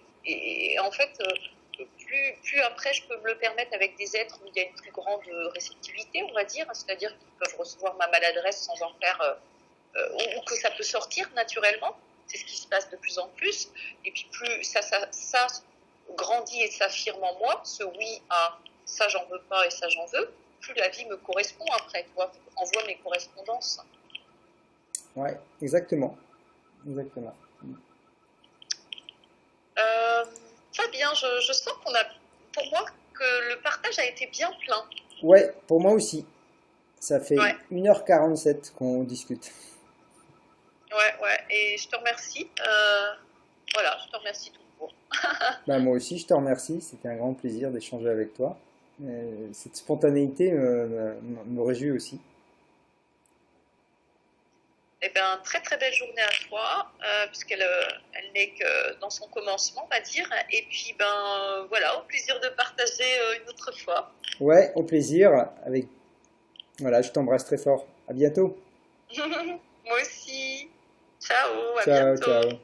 en fait, plus après je peux me le permettre avec des êtres où il y a une plus grande réceptivité, on va dire, c'est-à-dire qu'ils peuvent recevoir ma maladresse sans en faire, ou que ça peut sortir naturellement, c'est ce qui se passe de plus en plus, et puis plus ça grandit et s'affirme en moi, ce oui à ça j'en veux pas et ça j'en veux, plus la vie me correspond après, tu vois, envoie mes correspondances. Ouais, exactement. Exactement. Fabien, je sens pour moi, que le partage a été bien plein. Ouais, pour moi aussi. Ça fait 1h47 qu'on discute. Ouais, et je te remercie. Je te remercie tout court. Moi aussi, je te remercie. C'était un grand plaisir d'échanger avec toi. Cette spontanéité me réjouit aussi. Eh bien, très très belle journée à toi, puisqu'elle n'est que dans son commencement, on va dire. Et puis, au plaisir de partager une autre fois. Ouais, au plaisir. Voilà, je t'embrasse très fort. À bientôt. Moi aussi. Ciao, à Ciao, bientôt. ciao.